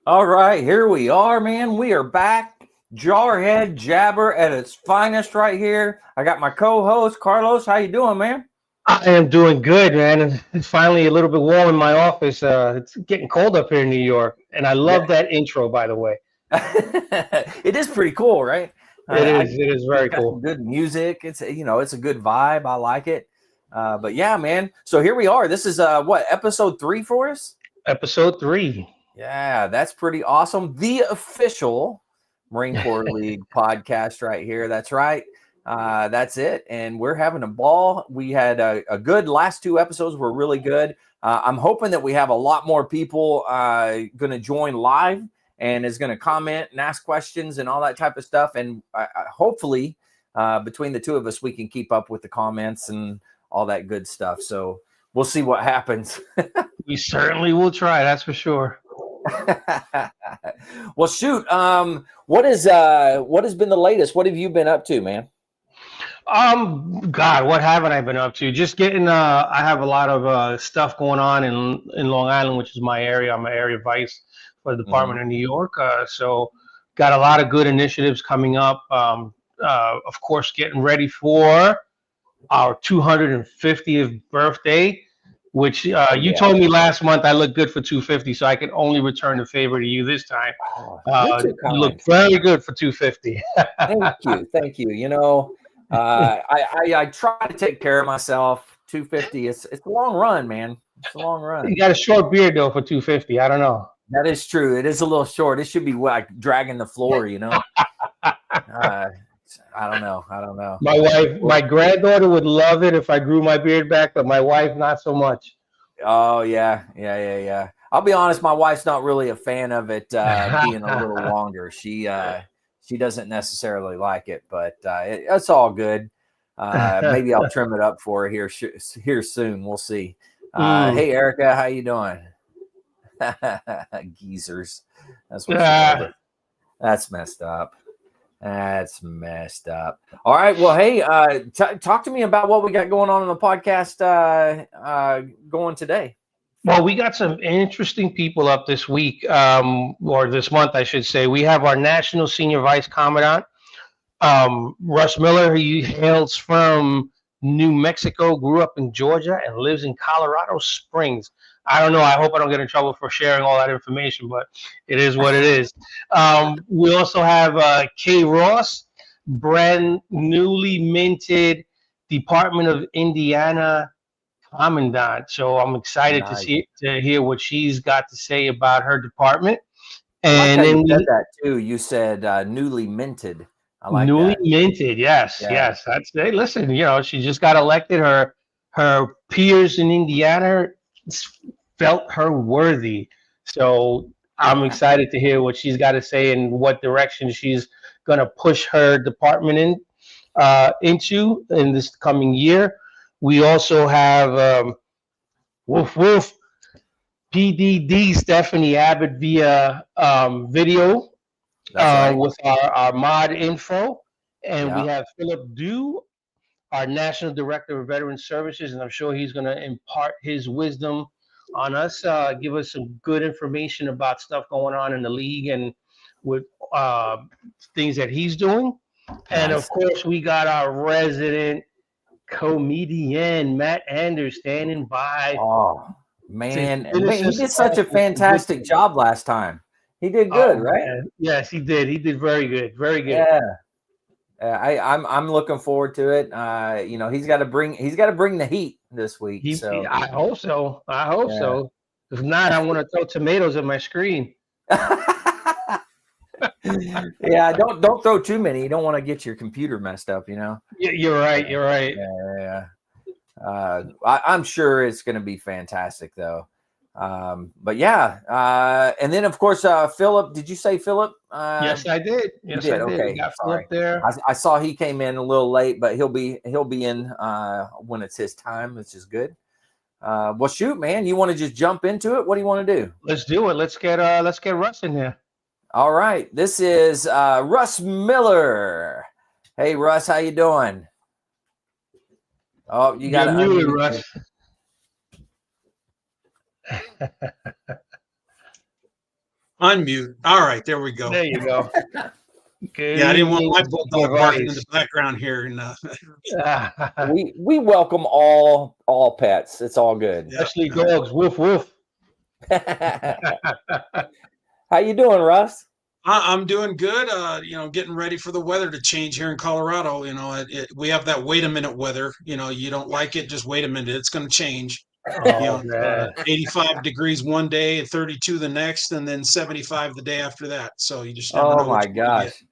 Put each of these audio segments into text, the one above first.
All right, here we are, man. We are back. Jarhead Jabber at its finest right here. I got my co-host Carlos. How you doing, man? I am doing good, man. And it's finally a little bit warm in my office. It's getting cold up here in New York, and I Yeah, love that intro, by the way. it is pretty cool, right? It I is. It is it's very got some cool. good music. It's a good vibe. I like it. But yeah, man. So here we are. This is what episode 3 for us. Episode 3. Yeah, that's pretty awesome. The official Marine Corps League podcast right here. That's right. That's it. And we're having a ball. We had a good last 2 episodes were really good. I'm hoping that we have a lot more people going to join live and is going to comment and ask questions and all that type of stuff. And hopefully between the two of us, we can keep up with the comments and all that good stuff. So we'll see what happens. We certainly will try. That's for sure. Well, shoot. What has been the latest? What have you been up to, man? God, what haven't I been up to? Just getting. I have a lot of stuff going on in Long Island, which is my area. I'm an area vice for the Hmm. Department of New York. So got a lot of good initiatives coming up. Of course, getting ready for our 250th birthday, which Oh you yeah. told me last month I looked good for 250, so I can only return the favor to you this time. Oh, you're too You look kind. very good for 250. Thank you, thank you. I try to take care of myself. 250. It's a long run, man. It's a long You run. got a short beard though for 250. I don't know. That is true. It is a little short. It should be like dragging the floor. Uh, I don't know. I don't know. My wife, Well, my granddaughter would love it if I grew my beard back, but my wife not so much. oh yeah. I'll be honest. My wife's not really a fan of it being a little longer. She doesn't necessarily like it, but it's all good. Maybe I'll trim it up for her here soon. We'll see. Mm. Hey Erica, how you doing? Geezers, that's what she called Ah, us. That's messed up. That's messed up. All right. Well, hey, talk to me about what we got going on in the podcast going today. well, we got some interesting people up this week, or this month, I should say. We have our National Senior Vice Commandant, Russ Miller. He hails from New Mexico, grew up in Georgia, and lives in Colorado Springs. I don't know. I hope I don't get in trouble for sharing all that information, but it is what it is. We also have Kay Ross, brand newly minted Department of Indiana Commandant. So I'm excited Nice. to hear what she's got to say about her department. I like how And you then said we that too. You said newly minted. I like newly that. minted, yes, Yeah. yes. That's hey, listen, she just got elected. Her peers in Indiana felt her worthy. So I'm excited to hear what she's got to say and what direction she's gonna push her department into in this coming year. We also have Woof Woof PDD Stephanie Abbott via video That's right. with our mod info. And we Yeah. have Philip Dew, our National Director of Veteran Services, and I'm sure he's going to impart his wisdom on us, give us some good information about stuff going on in the league and with uh, things that he's doing. And of Nice. course, we got our resident comedian, Matt Anders, standing by Oh to man, finish he us did such off a with some good fantastic things. job last time. He did good, Oh right? man, yes, he did. He did very good, very good. Yeah. I'm looking forward to it. He's got to bring the heat this week. So I hope so. I hope yeah. so. If not, I want to throw tomatoes at my screen. Yeah, don't throw too many. You don't want to get your computer messed up. You're right. Yeah, You're right. yeah. I'm sure it's going to be fantastic, though. But yeah, and then of course, Philip. Did you say Philip? Yes, I did. You Yes, I did. did. We Okay, got sorry. Philip there. I saw he came in a little late, but he'll be in when it's his time, which is good. Well, shoot, man, you want to just jump into it? What do you want to do? Let's do it. Let's get Russ in here. All right, this is Russ Miller. Hey, Russ, how you doing? Oh, you got You're to muted, unmute you. Russ. Unmute. All right, there we go. There you go. Good Yeah, I didn't want evening, my bulldog barking in the device. background here. And We welcome all pets. It's all good. yeah, Especially dogs. Woof woof. How you doing, Russ? I'm doing good. Getting ready for the weather to change here in Colorado. We have that wait a minute weather. You don't like it, just wait a minute. It's going to change. Oh man. 85 degrees one day, 32 the next, and then 75 the day after that. So you just never Oh know what my you're going to get. gosh.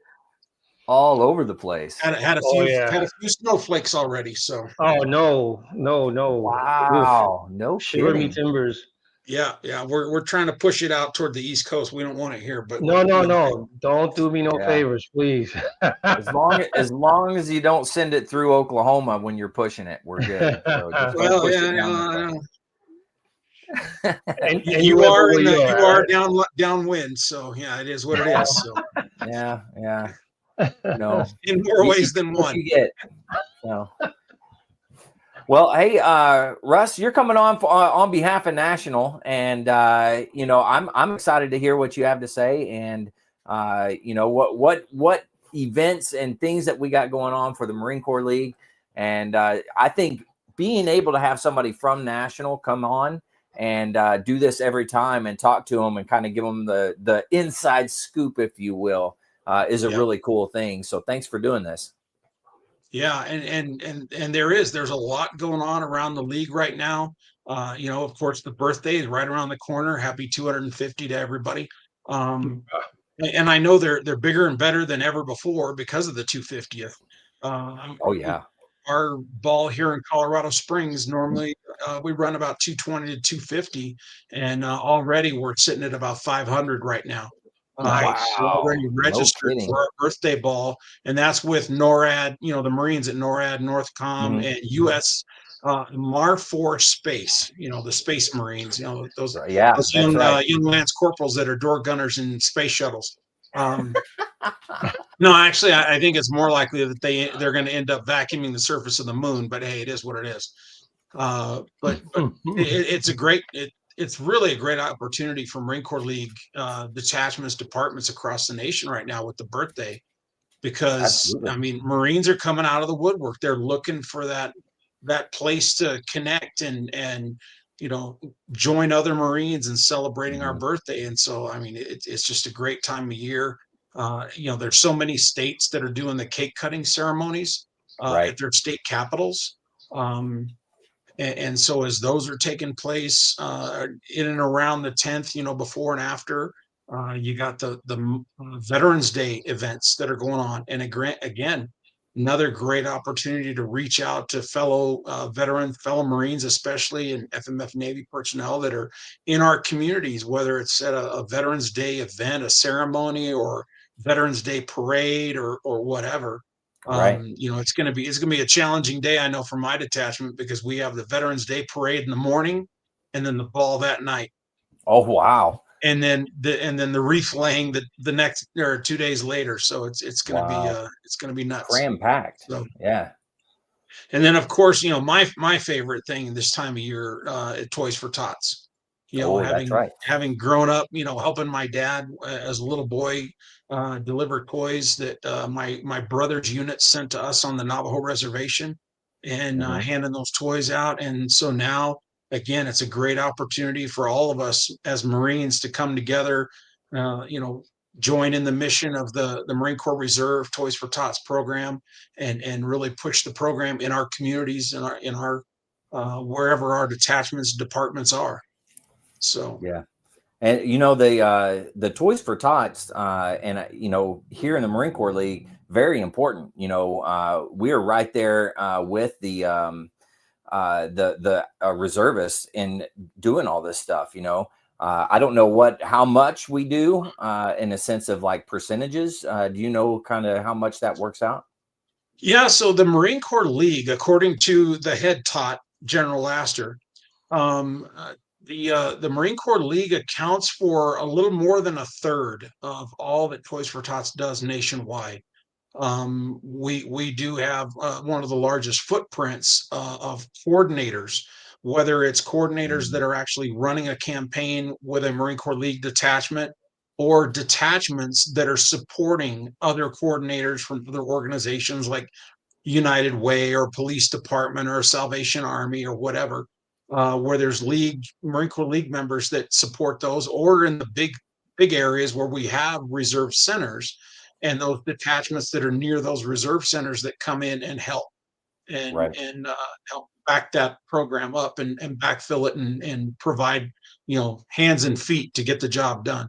All over the place. Had a Oh few yeah. had a few snowflakes already. So Oh no. Oof. Wow. No Shiver me kidding. timbers. yeah, we're trying to push it out toward the East Coast. We don't want it here, but No. Don't do me no Yeah. favors, please. As long as you don't send it through Oklahoma when you're pushing it, we're good. So just don't well, push yeah, it down I the know. and You you ever are where in you the are, you are right? downwind, so yeah, it is what it is. So Yeah. No. in more You ways get than what one. you get. So. Well, hey, Russ, you're coming on behalf of National, and I'm excited to hear what you have to say, and what events and things that we got going on for the Marine Corps League, and I think being able to have somebody from National come on and do this every time and talk to them and kind of give them the inside scoop, if you will, is a really cool thing. So thanks for doing this. Yeah, and there's a lot going on around the league right now. Of course, the birthday is right around the corner. Happy 250 to everybody. And I know they're bigger and better than ever before because of the 250th. Oh yeah. Our ball here in Colorado Springs normally we run about 220 to 250, and already we're sitting at about 500 right now. Nice. We're already Wow. No registered kidding. for our birthday ball, and that's with NORAD, the Marines at NORAD, Northcom, Mhm. and U.S. MAR 4 Space, the Space Marines, those Yeah, those that's young right. young lance corporals that are door gunners in space shuttles. No, actually, I think it's more likely that they're going to end up vacuuming the surface of the moon. But hey, it is what it is. But it's really a great opportunity for Marine Corps League detachments, departments across the nation right now with the birthday, because Absolutely. I mean, Marines are coming out of the woodwork. They're looking for that place to connect and join other Marines in celebrating our Mhm. birthday. And so, I mean, it's just a great time of year. There's so many states that are doing the cake cutting ceremonies at Right. their state capitals. And so as those are taking place in and around the 10th, before and after, you got the Veterans Day events that are going on. And again, another great opportunity to reach out to fellow fellow Marines, especially and FMF Navy personnel that are in our communities, whether it's at a Veterans Day event, a ceremony, or Veterans Day parade, or whatever. Right. It's gonna be a challenging day, I know, for my detachment, because we have the Veterans Day parade in the morning, and then the ball that night, Oh wow. and then the wreath laying the next or 2 days later. So Wow. it's gonna be nuts. Cram packed. So, Yeah. and then of course, my favorite thing this time of year at Toys for Tots. Oh, that's Having right. grown up, helping my dad as a little boy deliver toys that my brother's unit sent to us on the Navajo reservation, and Mhm. handing those toys out. And so now, again, it's a great opportunity for all of us as Marines to come together, uh, you know, join in the mission of the Marine Corps Reserve Toys for Tots program, and really push the program in our communities, in our wherever our detachments, departments are. So Yeah. And the Toys for Tots, and here in the Marine Corps League, very important. We are right there with the reservists in doing all this stuff. I don't know how much we do in a sense of like percentages. Do you know kind of how much that works out? yeah, so the Marine Corps League, according to the head tot, General Astor, um, uh, the Marine Corps League accounts for a little more than a third of all that Toys for Tots does nationwide. We do have one of the largest footprints of coordinators, whether it's coordinators Mhm. that are actually running a campaign with a Marine Corps League detachment, or detachments that are supporting other coordinators from other organizations like United Way or Police Department or Salvation Army or whatever, where there's Marine Corps League members that support those, or in the big areas where we have reserve centers and those detachments that are near those reserve centers that come in and help Right. and help back that program up and backfill it and provide, hands and feet to get the job done.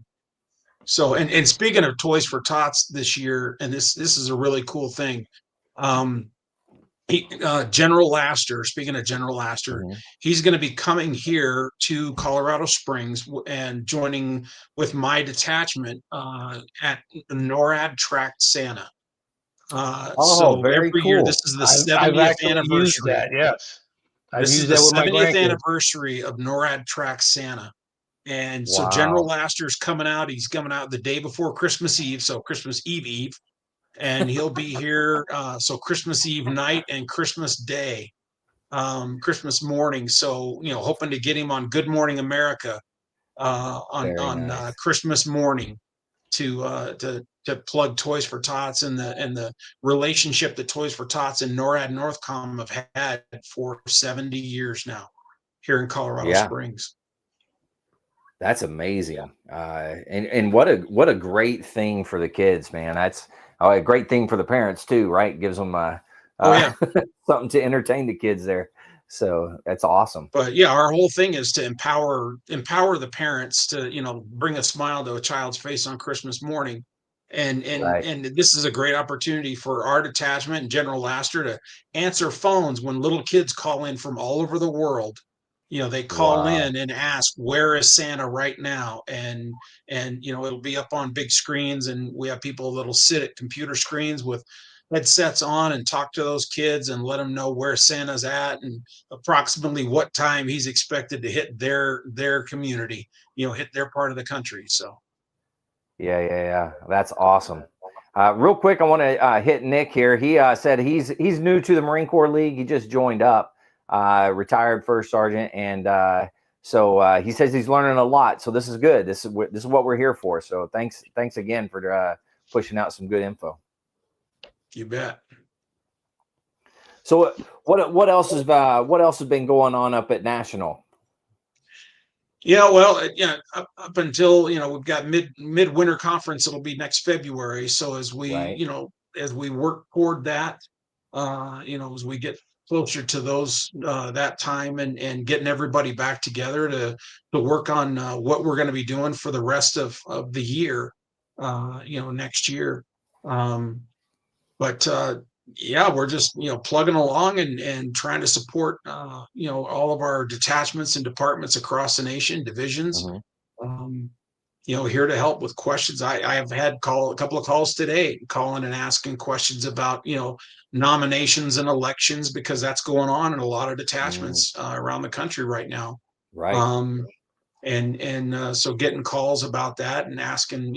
So, and speaking of Toys for Tots this year, and this is a really cool thing. Um, General Laster, speaking of General Laster, Mhm. he's going to be coming here to Colorado Springs and joining with my detachment at the NORAD tracked Santa. Oh, So very every year, cool. this is the I've 70th actually used anniversary. that. Yes, I've This is used the that with my 70th grandkids. anniversary of NORAD track Santa. And so General Wow. Laster's coming out. He's coming out the day before Christmas Eve. So Christmas Eve. And he'll be here. So Christmas Eve night and Christmas Day, Christmas morning. So, hoping to get him on Good Morning America Very on nice. Christmas morning to plug Toys for Tots and the relationship that Toys for Tots and NORAD Northcom have had for 70 years now here in Colorado Yeah, Springs. that's amazing. And what a great thing for the kids, man. That's a great thing for the parents too, right? Gives them Oh yeah. something to entertain the kids there. So that's awesome. But yeah, our whole thing is to empower the parents to, bring a smile to a child's face on Christmas morning. Right. And this is a great opportunity for our detachment and General Laster to answer phones when little kids call in from all over the world. They call Wow. in and ask, where is Santa right now? And it'll be up on big screens, and we have people that'll sit at computer screens with headsets on and talk to those kids and let them know where Santa's at and approximately what time he's expected to hit their community, hit their part of the country. So Yeah. That's awesome. Real quick, I want to hit Nick here. He said he's new to the Marine Corps League. He just joined up, retired first sergeant, and so he says he's learning a lot. So this is good. This is what we're here for. So thanks again for pushing out some good info. you bet. So what else has been going on up at National? Yeah, well, up until we've got midwinter conference. It'll be next February. So as we Right. as we work toward that, as we get closer to those that time and getting everybody back together to work on what we're going to be doing for the rest of the year, next year. But yeah, we're just plugging along and trying to support all of our detachments and departments across the nation, divisions. Mm-hmm. Um, here to help with questions. I have had a couple of calls today, calling and asking questions about nominations and elections, because that's going on in a lot of detachments around the country right now. Right. Um, and so getting calls about that and asking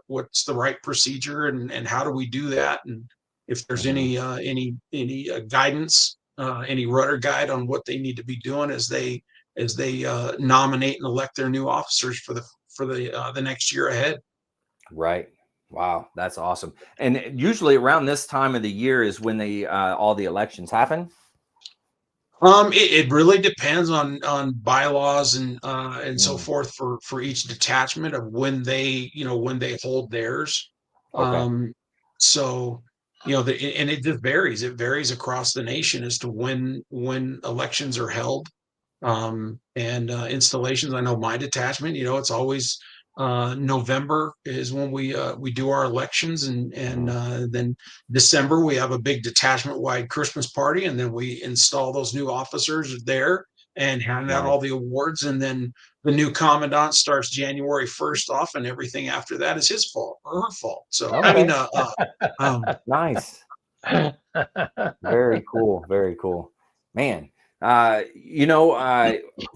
what's the right procedure and how do we do that, and if there's Mm-hmm. any guidance, any rudder guide on what they need to be doing as they nominate and elect their new officers for the next year ahead. Right. Wow, that's awesome. And usually around this time of the year is when all the elections happen. It really depends on bylaws and so Mm. forth for each detachment of when they hold theirs. Okay. Um, so and it just varies. It varies across the nation as to when elections are held, and installations. I know my detachment. It's always November is when we do our elections, and Mhm. then December we have a big detachment wide Christmas party, and then we install those new officers there and hand out Nice. all the awards, and then the new commandant starts January 1st off, and everything after that is his fault or her fault. So I mean, Okay. Nice. Very cool. Very cool. Man,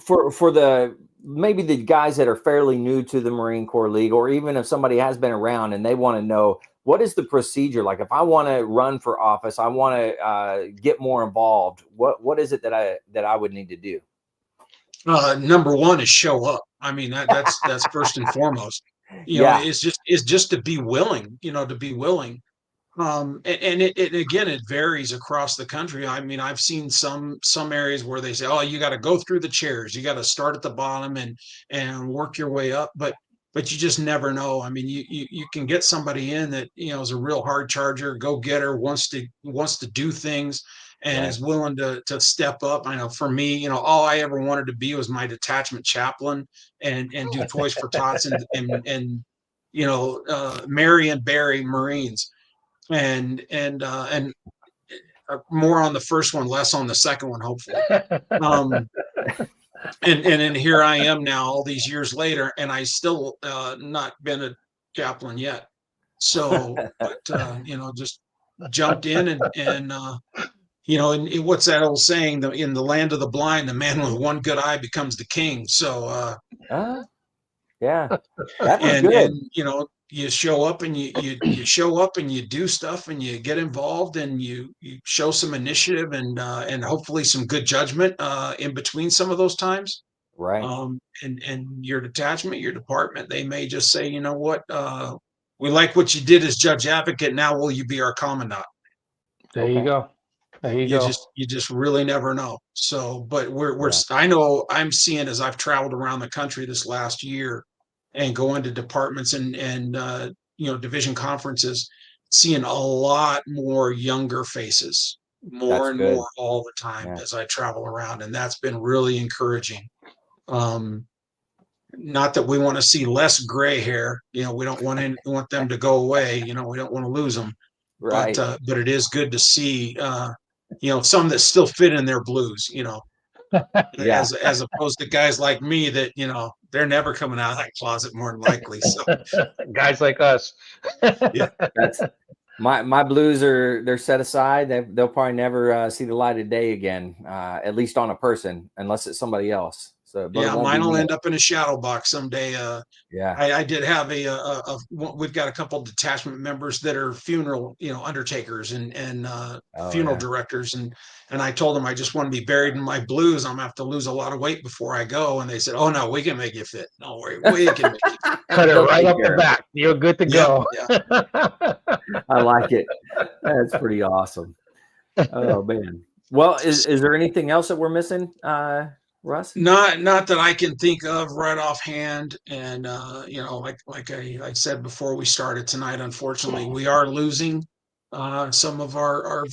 for the maybe the guys that are fairly new to the Marine Corps League, or even if somebody has been around and they want to know what is the procedure like, if I want to run for office, I want to get more involved. What is it that I would need to do? number one is show up. I mean, that's first and foremost. Yeah. is just to be willing, to be willing. And it again, it varies across the country. I mean, I've seen some areas where they say, "Oh, you got to go through the chairs. You got to start at the bottom and work your way up." But you just never know. I mean, you can get somebody in that is a real hard charger, go getter, wants to do things, and Right. is willing to step up. I know for me, all I ever wanted to be was my detachment chaplain and do Toys for Tots and marry and bury Marines and more on the first one, less on the second one, hopefully. Um, and then here I am now, all these years later, and I still not been a chaplain yet. So, but just jumped in and what's that old saying? In the land of the blind, the man with one good eye becomes the king. So, Yeah, that was and good. you show up and you show up and you do stuff and you get involved and you show some initiative and hopefully some good judgment in between some of those times. Right. And your detachment, your department, they may just say, you know what, we like what you did as judge advocate, now will you be our commandant? There you Okay. go. There you you go. just you just really never know. So but we're Yeah. I know I'm seeing, as I've traveled around the country this last year and going to departments and division conferences, seeing a lot more younger faces, more That's and good. more all the time Yeah. as I travel around, and that's been really encouraging. um Not that we want to see less gray hair, we don't want them to go away, we don't want to lose them, Right. but it is good to see some that still fit in their blues, Yeah. as opposed to guys like me that they're never coming out of that closet more than likely. So Guys like us. yeah, That's my blues they're set aside. They'll probably never see the light of day again, at least on a person, unless it's somebody else. So, but it yeah, won't be mine will me. end up in a shadow box someday. Yeah. I did have we've got a couple detachment members that are funeral, undertakers and Oh funeral yeah. directors, and I told them I just want to be buried in my blues. I'm gonna have to lose a lot of weight before I go, and they said, "Oh no, we can make you fit. Don't worry, we can make you fit." Cut it They'll right take up the care of it. back. You're good to Yep, go. yeah. I like it. That's pretty awesome. Oh man. Well, is there anything else that we're missing, Russ? Not that I can think of right offhand, and like I said before we started tonight, unfortunately, we are losing some of our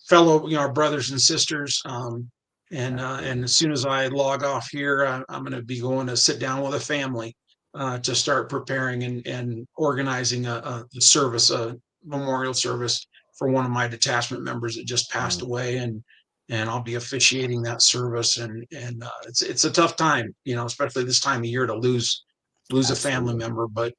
fellow, our brothers and sisters. And as soon as I log off here, I'm going to be going to sit down with a family to start preparing and organizing a service, a memorial service for one of my detachment members that just passed Mm, away, and I'll be officiating that service. And it's a tough time, especially this time of year to lose a family absolutely. member, but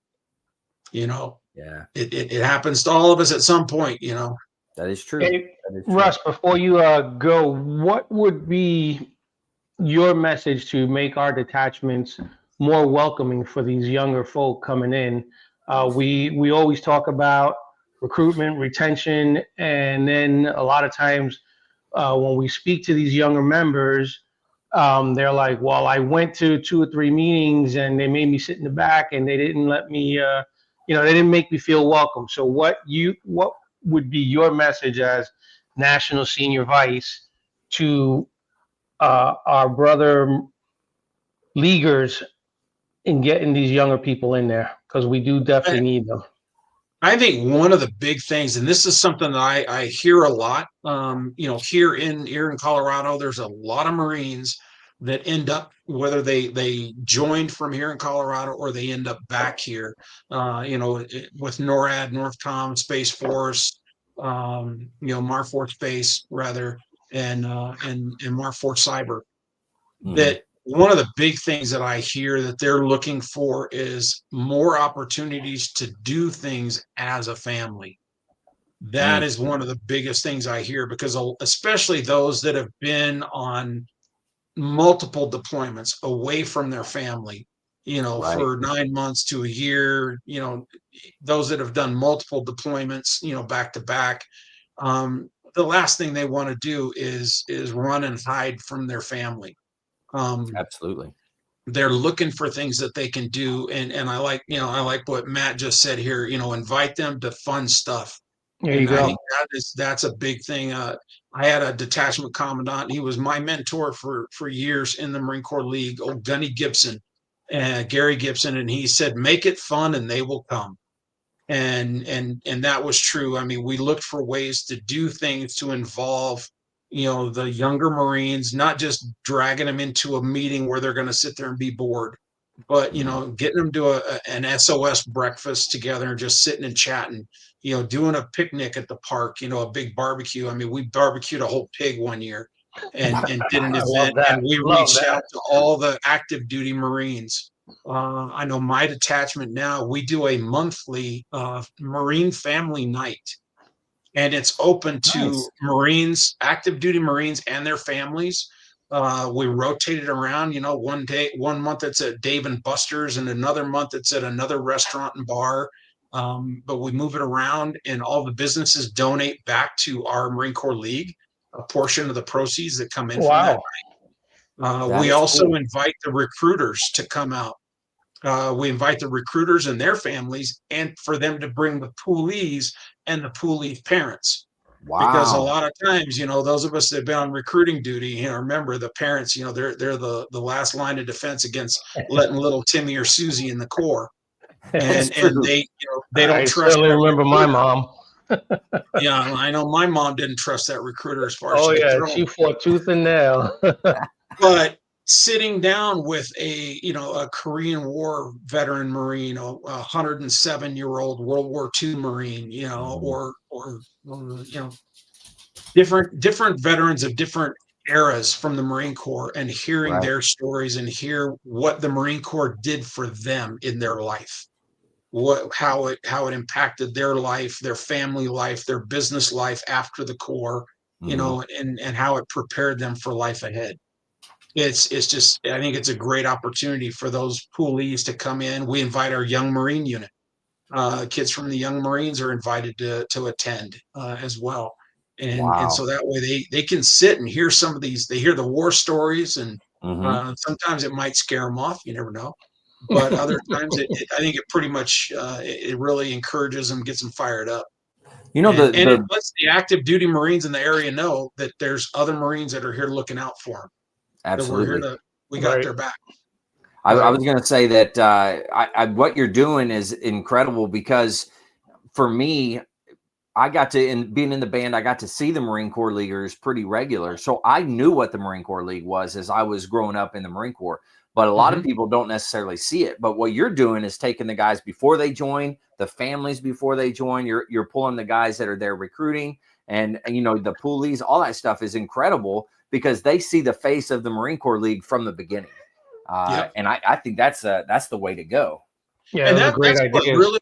you know Yeah, it happens to all of us at some point. that is true. Hey, That is true. Russ, before you go, what would be your message to make our detachments more welcoming for these younger folk coming in? We always talk about recruitment, retention, and then a lot of times when we speak to these younger members, they're like, "Well, I went to 2 or 3 meetings and they made me sit in the back and they didn't let me, they didn't make me feel welcome." So, what would be your message as National Senior Vice to our brother leaguers in getting these younger people in there? Because we do definitely need them. I think one of the big things, and this is something that I hear a lot, here in Colorado, there's a lot of Marines that end up, whether they joined from here in Colorado or they end up back here, with NORAD, Northcom, Space Force, Marforce Space rather, and Marforce Cyber, Hmm. that one of the big things that I hear that they're looking for is more opportunities to do things as a family. That Mm, is one of the biggest things I hear, because especially those that have been on multiple deployments away from their family, right. for 9 months to a year, those that have done multiple deployments, back to back. The last thing they want to do is run and hide from their family. Um, Absolutely. they're looking for things that they can do. And I like what Matt just said here, invite them to fun stuff. There you And I go. think that's a big thing. I had a detachment commandant. He was my mentor for years in the Marine Corps League, old Gunny Gibson, Gary Gibson, and he said, "Make it fun, and they will come." And that was true. I mean, we looked for ways to do things to involve, the younger Marines, not just dragging them into a meeting where they're going to sit there and be bored, but getting them to an SOS breakfast together and just sitting and chatting. Doing a picnic at the park, a big barbecue. I mean, we barbecued a whole pig one year and did an I love event, that. and we Love reached that. out to all the active duty Marines. I know my detachment now, we do a monthly Marine family night, and it's open to Nice. Marines, active duty Marines and their families. We rotate it around, one month it's at Dave and Buster's, and another month it's at another restaurant and bar. But we move it around, and all the businesses donate back to our Marine Corps League a portion of the proceeds that come in from that. Wow. That We is also cool. invite the recruiters to come out. We invite the recruiters and their families, and for them to bring the poolies and the poolee parents. Because a Wow. lot of times, those of us that have been on recruiting duty, remember the parents, they're the last line of defense against letting little Timmy or Susie in the Corps. That's And true. they don't I trust certainly that remember my recruiter. mom. Yeah, I know my mom didn't trust that recruiter as far as Oh she could yeah, throw him. she fought tooth and nail. But sitting down with a Korean War veteran Marine, a 107-year-old World War II Marine, Mhm. or different veterans of different eras from the Marine Corps, and hearing Right. their stories and hear what the Marine Corps did for them in their life, how it impacted their life, their family life, their business life after the Corps, Mhm. and how it prepared them for life ahead. It's just, I think it's a great opportunity for those poolies to come in. We invite our young Marine unit. Kids from the young Marines are invited to attend as well. And Wow. so that way they can sit and hear some of these, they hear the war stories, and Mhm. sometimes it might scare them off, you never know. But other times I think it pretty much, it really encourages them, gets them fired up. You know And, the and it the lets the active duty Marines in the area know that there's other Marines that are here looking out for them, that we're here absolutely. we got Right, their back. I right. was going to say that what you're doing is incredible because for me, I got to being in the band, I got to see the Marine Corps Leaguers pretty regular. So I knew what the Marine Corps League was as I was growing up in the Marine Corps. But a lot of Mhm. people don't necessarily see it. But what you're doing is taking the guys before they join, the families before they join. You're pulling the guys that are there recruiting, and the poolies, all that stuff is incredible because they see the face of the Marine Corps League from the beginning. Yep. And I think that's the way to go. Yeah, And those are great ideas.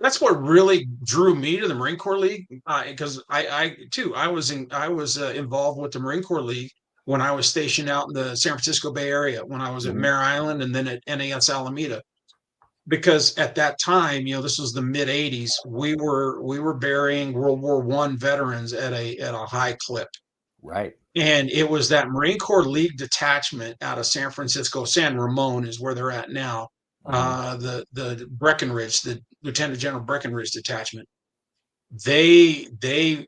that's what really drew me to the Marine Corps League, because I too I was involved with the Marine Corps League when I was stationed out in the San Francisco Bay Area, when I was at Mhm. Mare Island and then at NAS Alameda. Because at that time, this was the mid '80s, we were burying World War I veterans at a high clip. Right. And it was that Marine Corps League detachment out of San Francisco, San Ramon is where they're at now. Mhm. The Breckenridge, the Lieutenant General Breckenridge detachment. They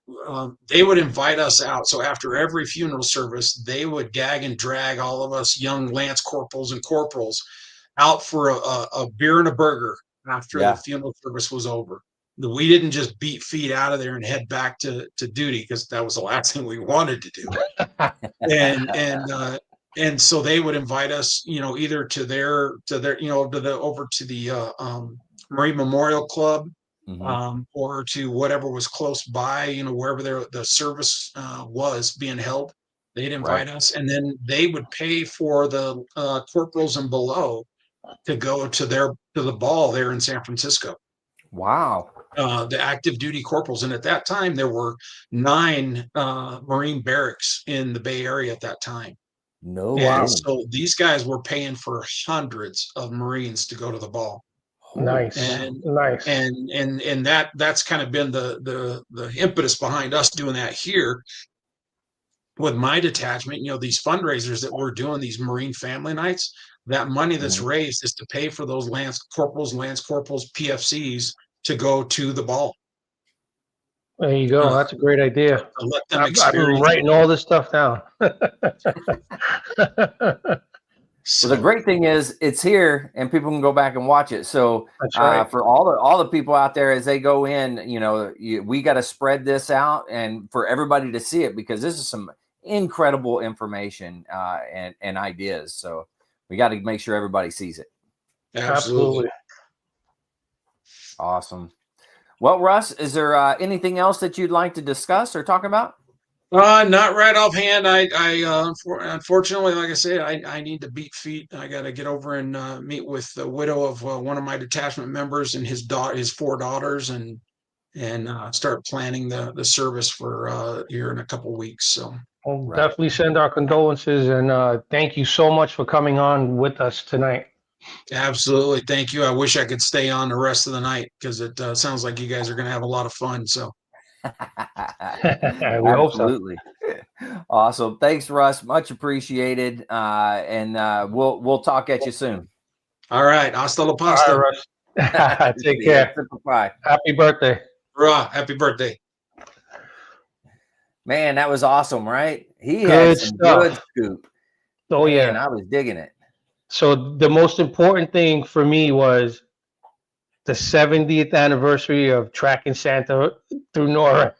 would invite us out. So after every funeral service, they would gag and drag all of us young lance corporals and corporals out for a beer and a burger after the Yeah. funeral service was over. We didn't just beat feet out of there and head back to duty, because that was the last thing we wanted to do. and and uh and so they would invite us, either to their to the over to the Marine Memorial Club, Mhm. or to whatever was close by, wherever the service was being held. They'd Right. invite us, and then they would pay for the corporals and below to go to the ball there in San Francisco. Wow. The active duty corporals, and at that time there were 9 Marine barracks in the Bay Area at that time. No And Wow, kidding. so these guys were paying for hundreds of Marines to go to the ball. Holy nice, cow. And nice. that's kind of been the impetus behind us doing that here. with my detachment, these fundraisers that we're doing, these Marine family nights, that money that's Mhm. raised is to pay for those lance corporals, PFCs to go to the ball. There you go. That's a great idea. To let them I've been experience. writing all this stuff down. Well, the great thing is it's here and people can go back and watch it. So That's right. for all the people out there as they go in, we got to spread this out and for everybody to see it because this is some incredible information and ideas. So we got to make sure everybody sees it. Absolutely. Awesome. Well, Russ, is there anything else that you'd like to discuss or talk about? Not right offhand. I unfortunately, like I said, I need to beat feet. I got to get over and meet with the widow of one of my detachment members and his 4 daughters, and start planning the service for here in a couple weeks. So We'll definitely send our condolences and thank you so much for coming on with us tonight. absolutely, thank you. I wish I could stay on the rest of the night because it sounds like you guys are going to have a lot of fun. So We hope so. Absolutely. Awesome. Thanks, Russ. Much appreciated. And we'll talk at you soon. all right, hasta la All pasta. right, Russ. Take care. Bye. Happy birthday. Hurrah, happy birthday. Man, that was awesome, right? He Good had some stuff. good scoop. Oh, Man, yeah. I was digging it. So the most important thing for me was the 70th anniversary of tracking Santa through Nora.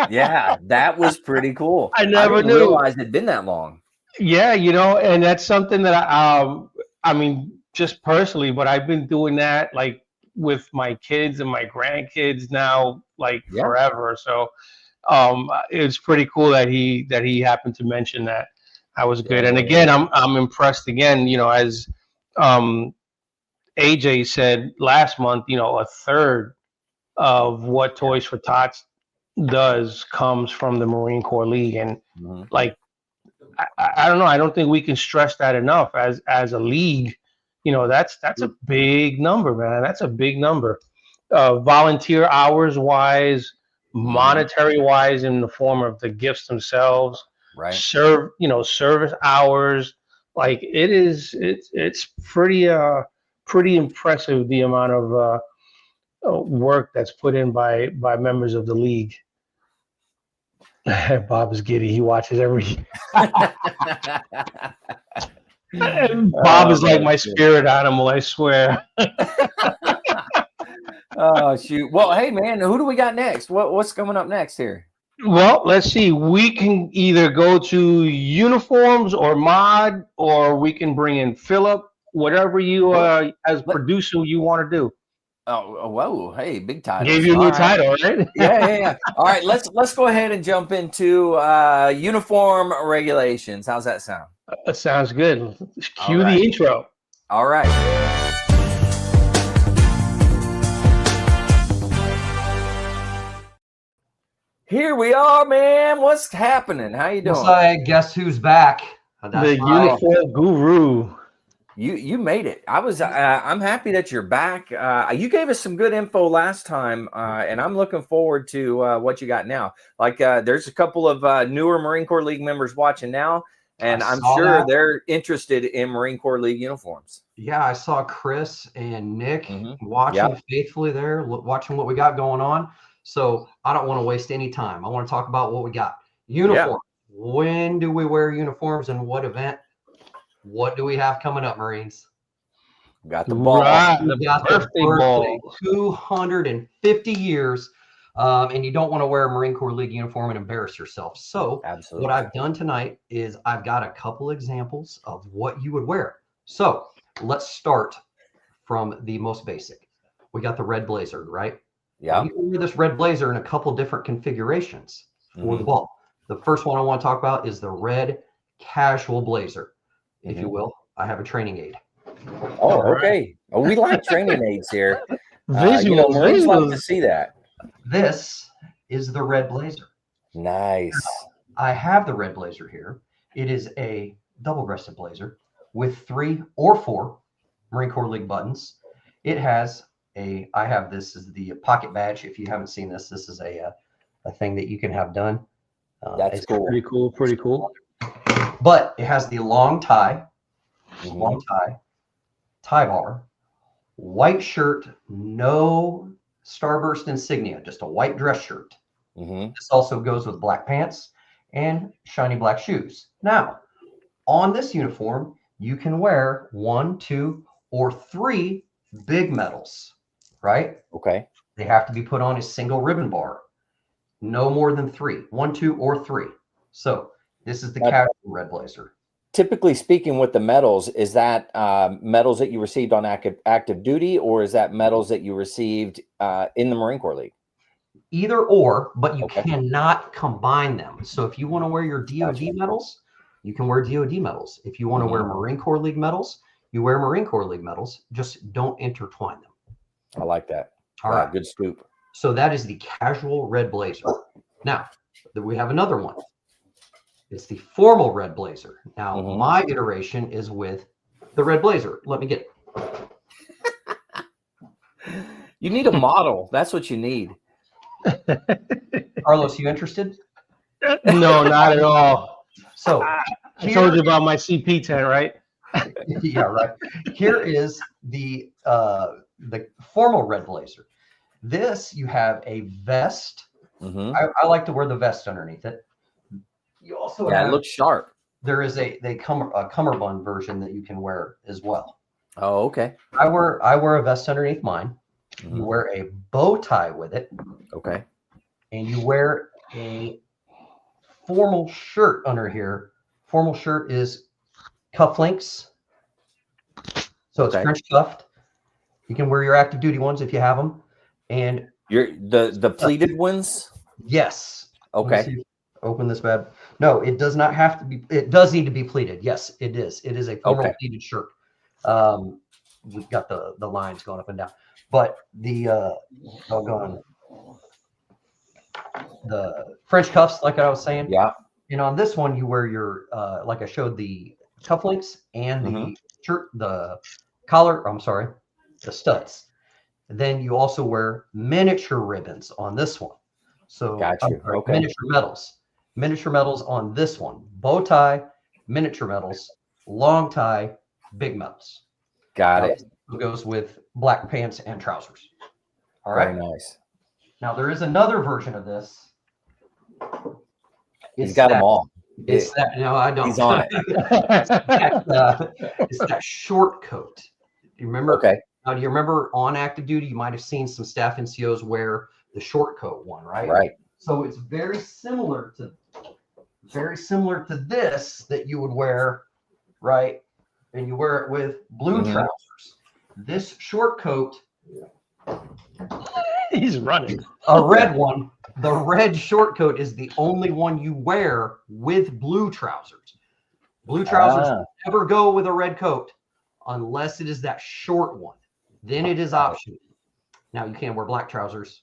Yeah, that was pretty cool. I never didn't knew. realize it'd been that long. Yeah, and that's something that I mean, just personally, but I've been doing that like with my kids and my grandkids now, like forever. So, it's pretty cool that he happened to mention that. That was good. And again, I'm impressed again, as AJ said last month, a third of what Toys for Tots does comes from the Marine Corps League, and like. I don't know. I don't think we can stress that enough. As a league, that's a big number, man. That's a big number. Volunteer hours wise, monetary wise, in the form of the gifts themselves. Right. Service hours. Like it's pretty impressive the amount of work that's put in by members of the league. Bob is giddy. He watches every. Bob is like my spirit animal, I swear. Oh shoot! Well, hey man, who do we got next? What's coming up next here? Well, let's see. We can either go to uniforms or mod, or we can bring in Philip. Whatever you, as producer, you want to do. Oh, whoa! Hey, big title. Gave you a new title, right? Yeah. All right, let's go ahead and jump into uniform regulations. How's that sound? Sounds good. Cue the intro. All right. Here we are, man. What's happening? How you doing? Looks like guess who's back? The uniform guru. You made it. I'm happy that you're back. You gave us some good info last time, and I'm looking forward to what you got now. Like there's a couple of newer Marine Corps League members watching now, and I'm sure they're interested in Marine Corps League uniforms. Yeah, I saw Chris and Nick watching faithfully there, watching what we got going on. So I don't want to waste any time. I want to talk about what we got. Uniform. When do we wear uniforms and what event? What do we have coming up, Marines? Got the ball. Right, we got the birthday ball. 250 years. And you don't want to wear a Marine Corps League uniform and embarrass yourself. So what I've done tonight is I've got a couple examples of what you would wear. So let's start from the most basic. We got the red blazer, right? Yeah. You can wear this red blazer in a couple different configurations for the ball. The first one I want to talk about is the red casual blazer, if you will. I have a training aid. Oh, okay. Oh, we like training aids here. Marines love to see that. This is the red blazer. Nice. I have the red blazer here. It is a double-breasted blazer with 3 or 4 Marine Corps League buttons. It has this is the pocket badge. If you haven't seen this, this is a thing that you can have done. That's cool. Pretty cool. Pretty cool. But it has the long tie, tie bar, white shirt, no Starburst insignia, just a white dress shirt. This also goes with black pants and shiny black shoes. Now, on this uniform, you can wear 1, 2, or 3 big medals, right? Okay. They have to be put on a single ribbon bar. No more than 3. 1, 2, or 3. So this is the casual red blazer. Typically speaking, with the medals, is that medals that you received on active duty, or is that medals that you received in the Marine Corps League? Either or, but you cannot combine them. So if you want to wear your DoD medals, you can wear DoD medals. If you want to wear Marine Corps League medals, you wear Marine Corps League medals. Just don't intertwine them. I like that. All right. Good scoop. So that is the casual red blazer. Now, we have another one. It's the formal red blazer. Now, my iteration is with the red blazer. Let me get it. You need a model. That's what you need. Carlos, you interested? No, not at all. So I told you about my CP tent, right? Yeah, right. Here is the formal red blazer. This, you have a vest. I like to wear the vest underneath it. You also have, it looks sharp. There is a cummerbund version that you can wear as well. Oh, okay. I wear a vest underneath mine. You wear a bow tie with it. Okay. And you wear a formal shirt under here. Formal shirt is cufflinks. So it's French cuffed. You can wear your active duty ones if you have them. And the pleated ones? Yes. Okay. Open this bad. No, it does not have to be. It does need to be pleated. Yes, it is. It is a formal pleated shirt. We've got the lines going up and down. But the French cuffs, like I was saying. Yeah. And on this one, you wear your like I showed, the cufflinks and the shirt, the collar. I'm sorry, the studs. Then you also wear miniature ribbons on this one. So miniature medals on this one. Bow tie, miniature medals, long tie, big medals. Got it. It goes with black pants and trousers. All right. Very nice. Now there is another version of this. He's got them all. It's that. No, I don't. He's on it. It's that short coat. You remember? Okay. Now, do you remember on active duty? You might have seen some staff NCOs wear the short coat one, right? Right. So it's very similar to this that you would wear, right? And you wear it with blue trousers. This short coat. He's running. A red one. The red short coat is the only one you wear with blue trousers. Blue trousers never go with a red coat unless it is that short one. Then it is optional. Now you can wear black trousers.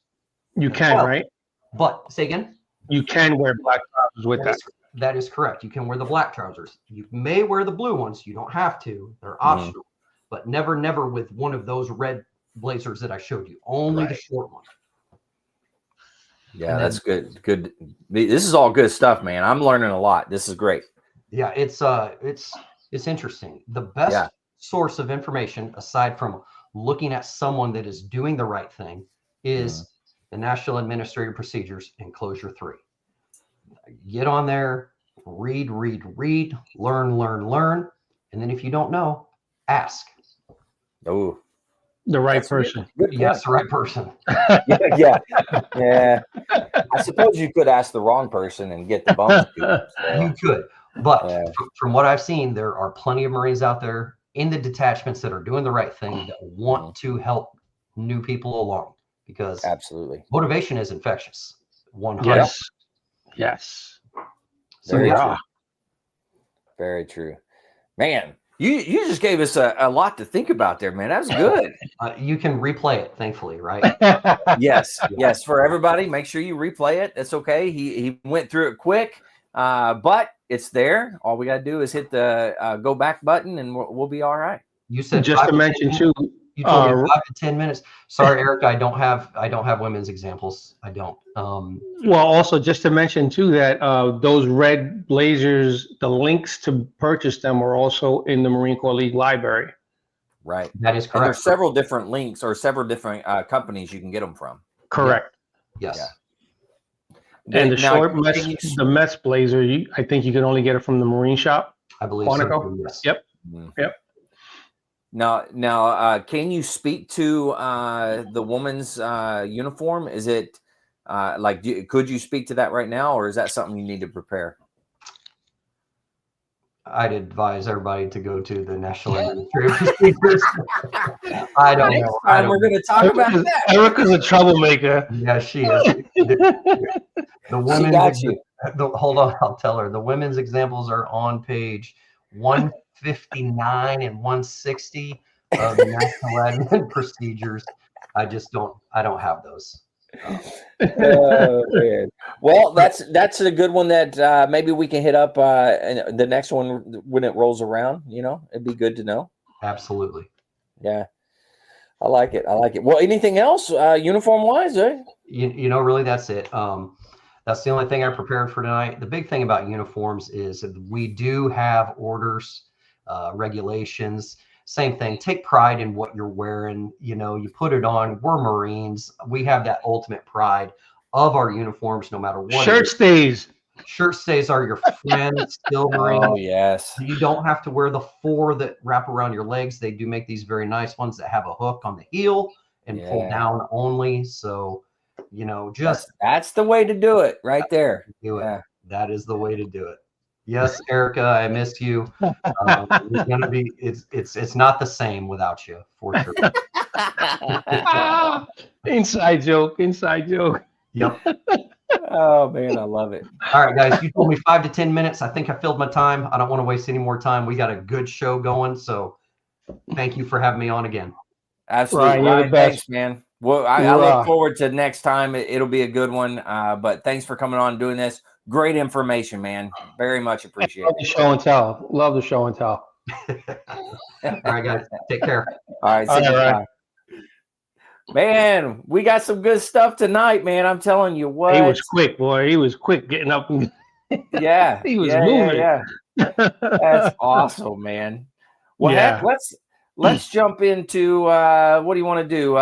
You can, right? But say again. You can wear black trousers with that. That is correct. You can wear the black trousers. You may wear the blue ones. You don't have to. They're optional. But never with one of those red blazers that I showed you. Only the short one. Yeah, that's good. Good. This is all good stuff, man. I'm learning a lot. This is great. Yeah, it's interesting. The best source of information, aside from looking at someone that is doing the right thing, is the National Administrative Procedures Enclosure 3. Get on there, read, learn, and then if you don't know, ask. Oh, the right person. Yes, the right person. yeah. I suppose you could ask the wrong person and get the bump. You could, but from what I've seen, there are plenty of Marines out there in the detachments that are doing the right thing, that want to help new people along, because absolutely motivation is infectious. 100%. Yes. So very true, man. You just gave us a lot to think about there, man. That was good. You can replay it, thankfully, right? Yes. For everybody, make sure you replay it. That's okay. He went through it quick, but it's there. All we got to do is hit the go back button, and we'll be all right. You said just to mention too. You told me 5 to 10 minutes. Sorry, Eric, I don't have women's examples. I don't. Well, also just to mention too that those red blazers, the links to purchase them are also in the Marine Corps League library. Right. That is correct. And there's several different links or several different companies you can get them from. Correct. Yes. Yeah. And the Now, short mess blazer, I think you can only get it from the Marine shop. I believe Quantico? so. Yes. Yep. Mhm. Yep. Now, can you speak to the woman's uniform? Is it could you speak to that right now, or is that something you need to prepare? I'd advise everybody to go to the National Administrative Procedures. I don't Next know. time we're going to talk about that. Erica's a troublemaker. Yeah, she is. The women's, She got you. Hold on, I'll tell her. The women's examples are on page 159 and 160 of the National Admin Procedures. I don't have those. Oh, man. Well, that's a good one that maybe we can hit up the next one when it rolls around. It'd be good to know. Absolutely. Yeah, I like it. Well, anything else uniform wise? Really, that's it. That's the only thing I prepared for tonight. The big thing about uniforms is we do have orders, regulations. Same thing. Take pride in what you're wearing. You put it on. We're Marines. We have that ultimate pride of our uniforms, no matter what. Shirt stays. Shirt stays are your friend, still Marine. Oh, yes. You don't have to wear the 4 that wrap around your legs. They do make these very nice ones that have a hook on the heel and pull down only. So, that's the way to do it right there. Yeah. That is the way to do it. Yes, Erica, I missed you. It's not the same without you, for sure. Inside joke. Yep. Oh man, I love it. All right, guys, you told me 5 to 10 minutes. I think I filled my time. I don't want to waste any more time. We got a good show going, so thank you for having me on again. Absolutely. Ryan, you're the best. Thanks, man. Well, I look forward to next time. It'll be a good one. But thanks for coming on and doing this. Great information, man. Very much appreciated. Love the show and tell. Love the show and tell. All right, guys. Take care. All right. See you next time. Man, we got some good stuff tonight, man. I'm telling you what. He was quick, boy. He was quick getting up. Yeah. He was moving. Yeah. That's awesome, man. Well, heck, let's jump into what do you want to do?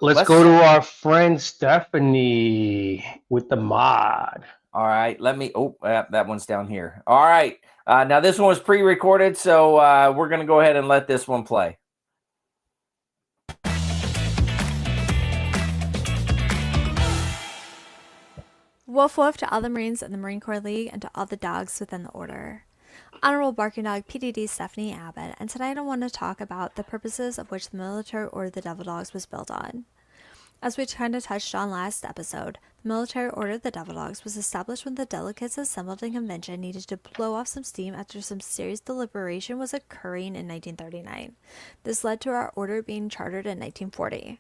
Let's go to our friend Stephanie with the mod. All right, that one's down here. All right, now this one was pre-recorded, so we're going to go ahead and let this one play. Woof woof to all the Marines in the Marine Corps League and to all the dogs within the order. Honorable Barking Dog PDD Stephanie Abbott, and tonight I want to talk about the purposes of which the military order of the Devil Dogs was built on. As we kind of touched on last episode, the military order of the Devil Dogs was established when the delegates assembled in convention needed to blow off some steam after some serious deliberation was occurring in 1939. This led to our order being chartered in 1940.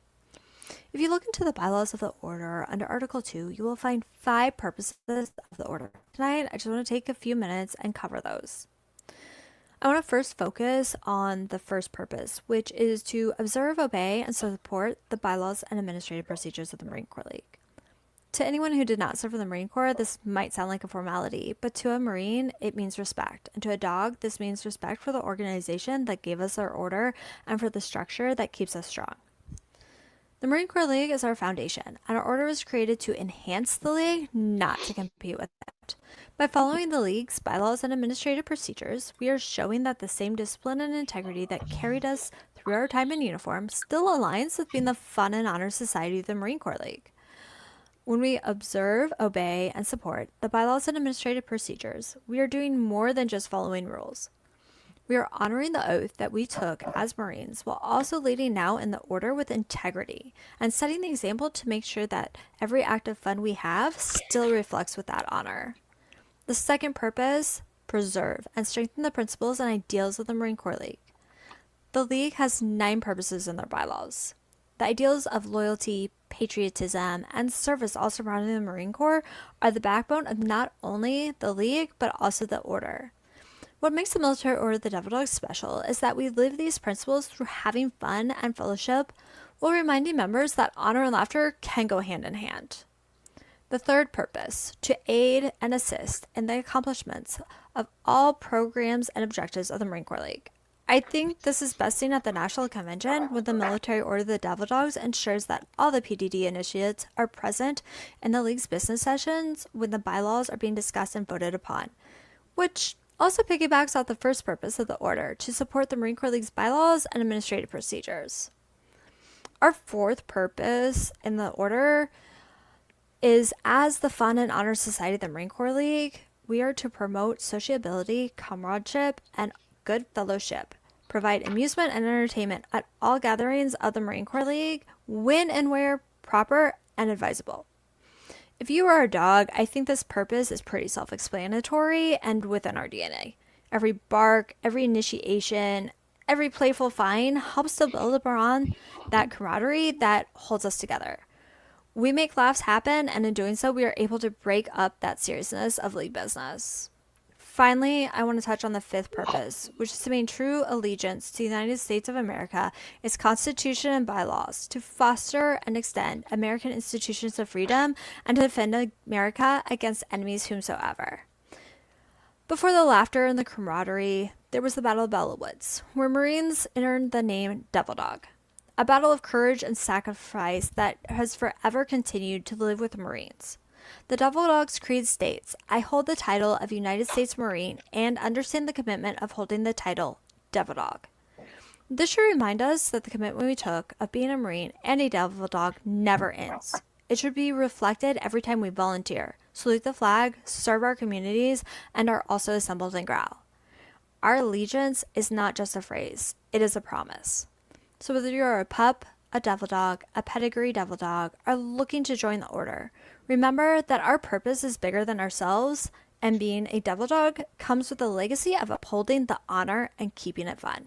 If you look into the bylaws of the order under Article 2, you will find 5 purposes of the order. Tonight, I just want to take a few minutes and cover those. I want to first focus on the first purpose, which is to observe, obey, and support the bylaws and administrative procedures of the Marine Corps League. To anyone who did not serve in the Marine Corps, this might sound like a formality, but to a Marine, it means respect. And to a dog, this means respect for the organization that gave us our order and for the structure that keeps us strong. The Marine Corps League is our foundation, and our order was created to enhance the League, not to compete with it. By following the League's bylaws and administrative procedures, we are showing that the same discipline and integrity that carried us through our time in uniform still aligns with being the fun and honor society of the Marine Corps League. When we observe, obey, and support the bylaws and administrative procedures, we are doing more than just following rules. We are honoring the oath that we took as Marines while also leading now in the order with integrity and setting the example to make sure that every act of fun we have still reflects with that honor. The second purpose, preserve and strengthen the principles and ideals of the Marine Corps League. The League has 9 purposes in their bylaws. The ideals of loyalty, patriotism, and service all surrounding the Marine Corps are the backbone of not only the League but also the order. What makes the military order of the Devil Dogs special is that we live these principles through having fun and fellowship while reminding members that honor and laughter can go hand in hand. The third purpose, to aid and assist in the accomplishments of all programs and objectives of the Marine Corps League. I think this is best seen at the National Convention when the Military Order of the Devil Dogs ensures that all the PDD initiates are present in the League's business sessions when the bylaws are being discussed and voted upon, which also piggybacks off the first purpose of the order, to support the Marine Corps League's bylaws and administrative procedures. Our fourth purpose in the order is, as the Fun and Honor Society of the Marine Corps League, we are to promote sociability, comradeship, and good fellowship, provide amusement and entertainment at all gatherings of the Marine Corps League when and where proper and advisable. If you are a dog, I think this purpose is pretty self-explanatory and within our DNA. Every bark, every initiation, every playful fine helps to build upon that camaraderie that holds us together. We make laughs happen, and in doing so, we are able to break up that seriousness of league business. Finally, I want to touch on the fifth purpose, which is to maintain true allegiance to the United States of America, its Constitution and bylaws, to foster and extend American institutions of freedom, and to defend America against enemies whomsoever. Before the laughter and the camaraderie, there was the Battle of Belleau Woods, where Marines earned the name Devil Dog. A battle of courage and sacrifice that has forever continued to live with the Marines. The Devil Dogs Creed states, "I hold the title of United States Marine and understand the commitment of holding the title Devil Dog." This should remind us that the commitment we took of being a Marine and a Devil Dog never ends. It should be reflected every time we volunteer, salute the flag, serve our communities, and are also assembled and growl. Our allegiance is not just a phrase, it is a promise. So whether you're a pup, a devil dog, a pedigree devil dog, or looking to join the order, remember that our purpose is bigger than ourselves, and being a devil dog comes with the legacy of upholding the honor and keeping it fun.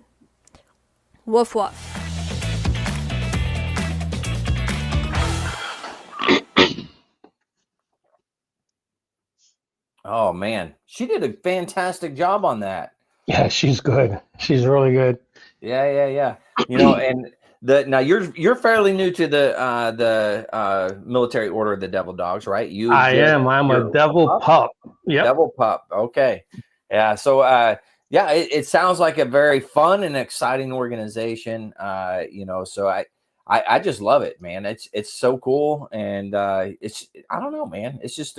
Woof woof. Oh man, she did a fantastic job on that. Yeah, she's good. She's really good. Yeah. And now you're fairly new to the Military Order of the Devil Dogs, right? I'm a devil pup. Yeah, devil pup. Okay. Yeah. So it sounds like a very fun and exciting organization. So I just love it, man. It's so cool, and I don't know, man. It's just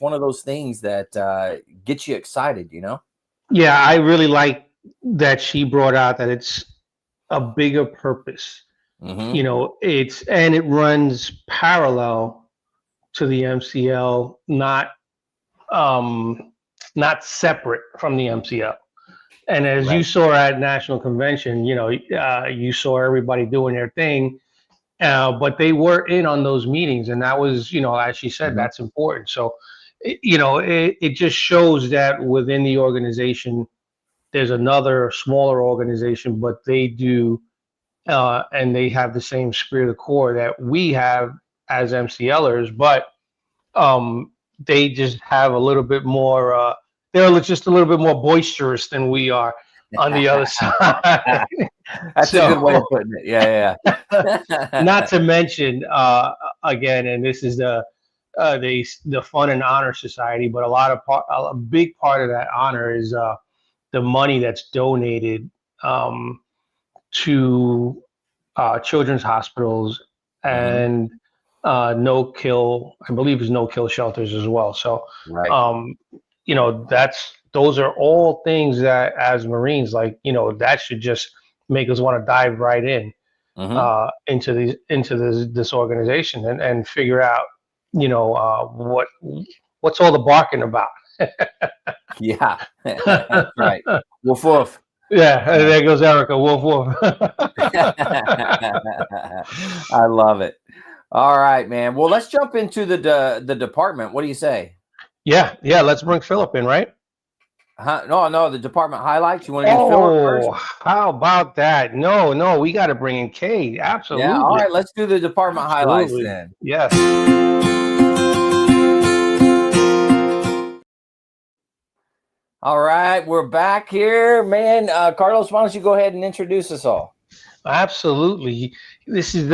one of those things that gets you excited, Yeah, I really like that she brought out that it's a bigger purpose. Mm-hmm. It runs parallel to the MCL, not separate from the MCL. And as you saw at National Convention, you saw everybody doing their thing, but they were in on those meetings, and that was, as she said, that's important. So, it just shows that within the organization, there's another smaller organization, but they do, and they have the same spirit of core that we have as MCLers, but they just have a little bit more, they're just a little bit more boisterous than we are on the other side. That's a good way of putting it. Yeah. Not to mention, again, and this is the Fun and Honor Society, but a big part of that honor is the money that's donated to children's hospitals and no-kill, I believe it's no-kill shelters as well. So, those are all things that as Marines, that should just make us want to dive right in into this organization and figure out, what's all the barking about. Yeah, that's right. Woof woof. Yeah, there goes Erica. Woof woof. I love it. All right, man. Well, let's jump into the department. What do you say? Yeah. Let's bring Philip in, right? No, the department highlights. You want to do Philip first? How about that? No, we got to bring in Kate. Absolutely. Yeah. All right, let's do the department highlights then. Yes. All right, we're back here, man. Carlos, why don't you go ahead and introduce us all? Absolutely. This is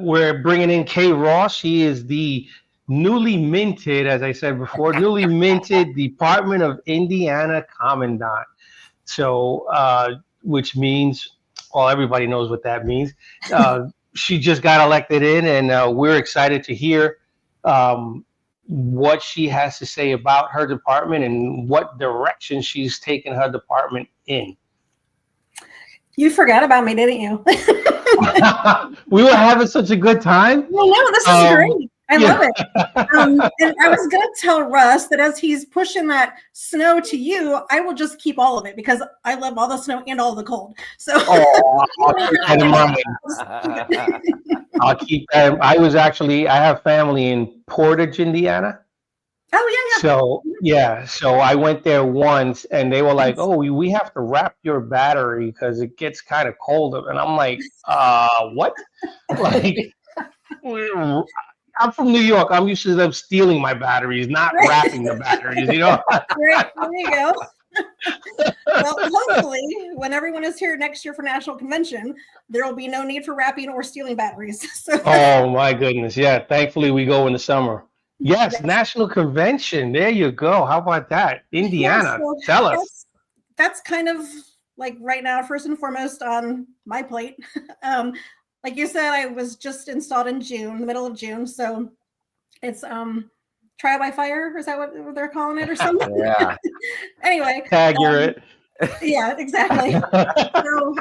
we're bringing in Kay Ross. He is the newly minted, as I said before, newly minted Department of Indiana Commandant. So, which means, well, everybody knows what that means. She just got elected in, and we're excited to hear what she has to say about her department and what direction she's taken her department in. You forgot about me, didn't you? We were having such a good time. Well, no, this is great. I love it. And I was going to tell Russ that as he's pushing that snow to you, I will just keep all of it because I love all the snow and all the cold. So I'll keep that in mind. I'll keep that. I have family in Portage, Indiana. Oh, yeah. So I went there once, and they were like, "Oh, we have to wrap your battery because it gets kind of cold." And I'm like, what? Like, I'm from New York. I'm used to them stealing my batteries, not wrapping the batteries. Right, there you go. Well, hopefully, when everyone is here next year for National Convention, there will be no need for wrapping or stealing batteries. So. Oh my goodness! Yeah, thankfully we go in the summer. Yes, National Convention. There you go. How about that? Indiana. So Tell us. That's kind of like right now, first and foremost on my plate. Like you said, I was just installed in June, the middle of June. So it's trial by fire. Is that what they're calling it or something? Yeah. Anyway. Accurate. Yeah, exactly. So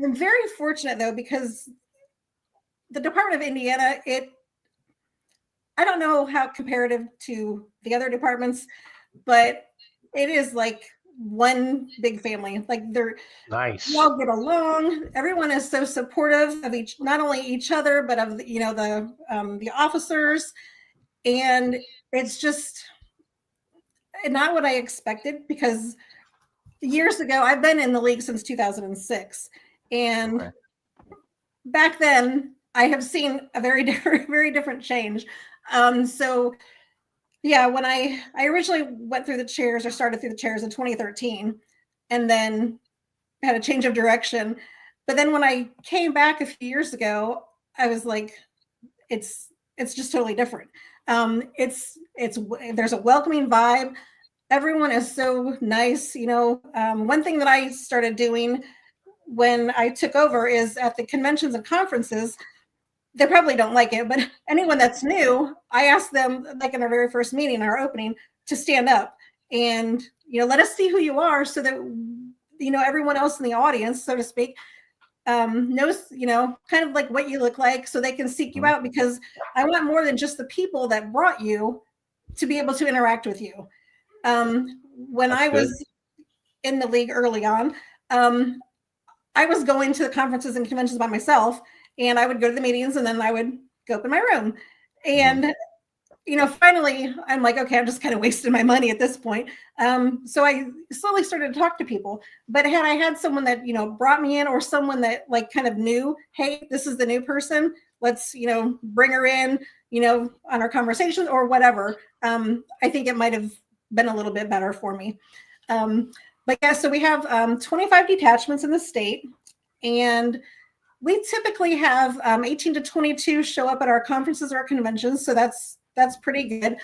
I'm very fortunate though, because the Department of Indiana, I don't know how comparative to the other departments, but it is like one big family. Like they're nice. We all get along. Everyone is so supportive of not only each other, but of the officers. And it's just not what I expected, because years ago, I've been in the league since 2006. And back then I have seen a very different change. So yeah, when I originally went through the chairs, or started through the chairs in 2013, and then had a change of direction. But then when I came back a few years ago, I was like, it's just totally different. There's a welcoming vibe. Everyone is so nice. One thing that I started doing when I took over is at the conventions and conferences, they probably don't like it, but anyone that's new, I ask them, like in our very first meeting, our opening, to stand up and, let us see who you are, so that, everyone else in the audience, so to speak, knows, kind of like what you look like, so they can seek you out, because I want more than just the people that brought you to be able to interact with you. When I was in the league early on, I was going to the conferences and conventions by myself, and I would go to the meetings, and then I would go up in my room. And, finally, I'm like, okay, I'm just kind of wasting my money at this point. So I slowly started to talk to people. But had I had someone that, brought me in, or someone that like kind of knew, hey, this is the new person, let's, bring her in, on our conversations or whatever, I think it might have been a little bit better for me. But yeah, so we have 25 detachments in the state, and we typically have 18 to 22 show up at our conferences or our conventions. So that's pretty good.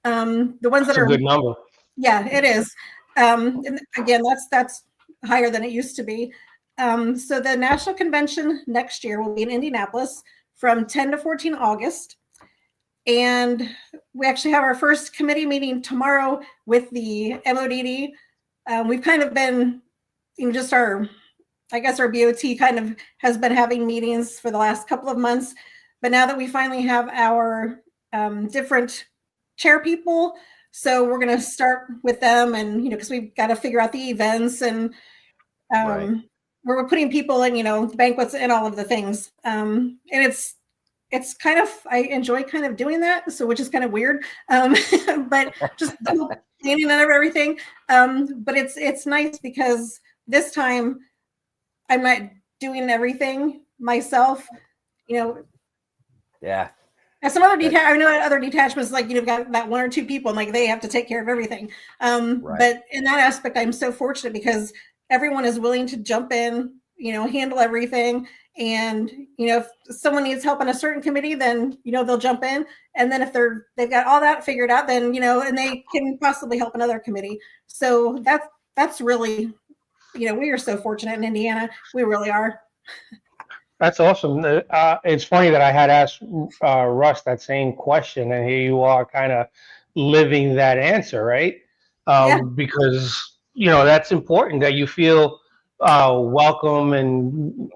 The ones that are a good number. Yeah, it is. And again, that's higher than it used to be. So the national convention next year will be in Indianapolis from 10 to 14 August. And we actually have our first committee meeting tomorrow with the MODD. We've kind of been, just our BOT kind of has been having meetings for the last couple of months. But now that we finally have our different chair people, so we're going to start with them, and, because we've got to figure out the events, and we're putting people in, banquets and all of the things. And it's kind of, I enjoy kind of doing that. So, which is kind of weird, but just planning and everything. But it's nice, because this time I'm not doing everything myself, Yeah. And some other I know other detachments, like, you know, got that 1 or 2 people and like they have to take care of everything. Right. But in that aspect, I'm so fortunate because everyone is willing to jump in, you know, handle everything. And, you know, if someone needs help on a certain committee, then, you know, they'll jump in. And then if they've got all that figured out, then, you know, and they can possibly help another committee. So that's really, you know, we are so fortunate in Indiana. We really are. That's awesome. It's funny that I had asked Russ that same question, and here you are, kind of living that answer, right? Yeah. Because you know that's important that you feel welcome, and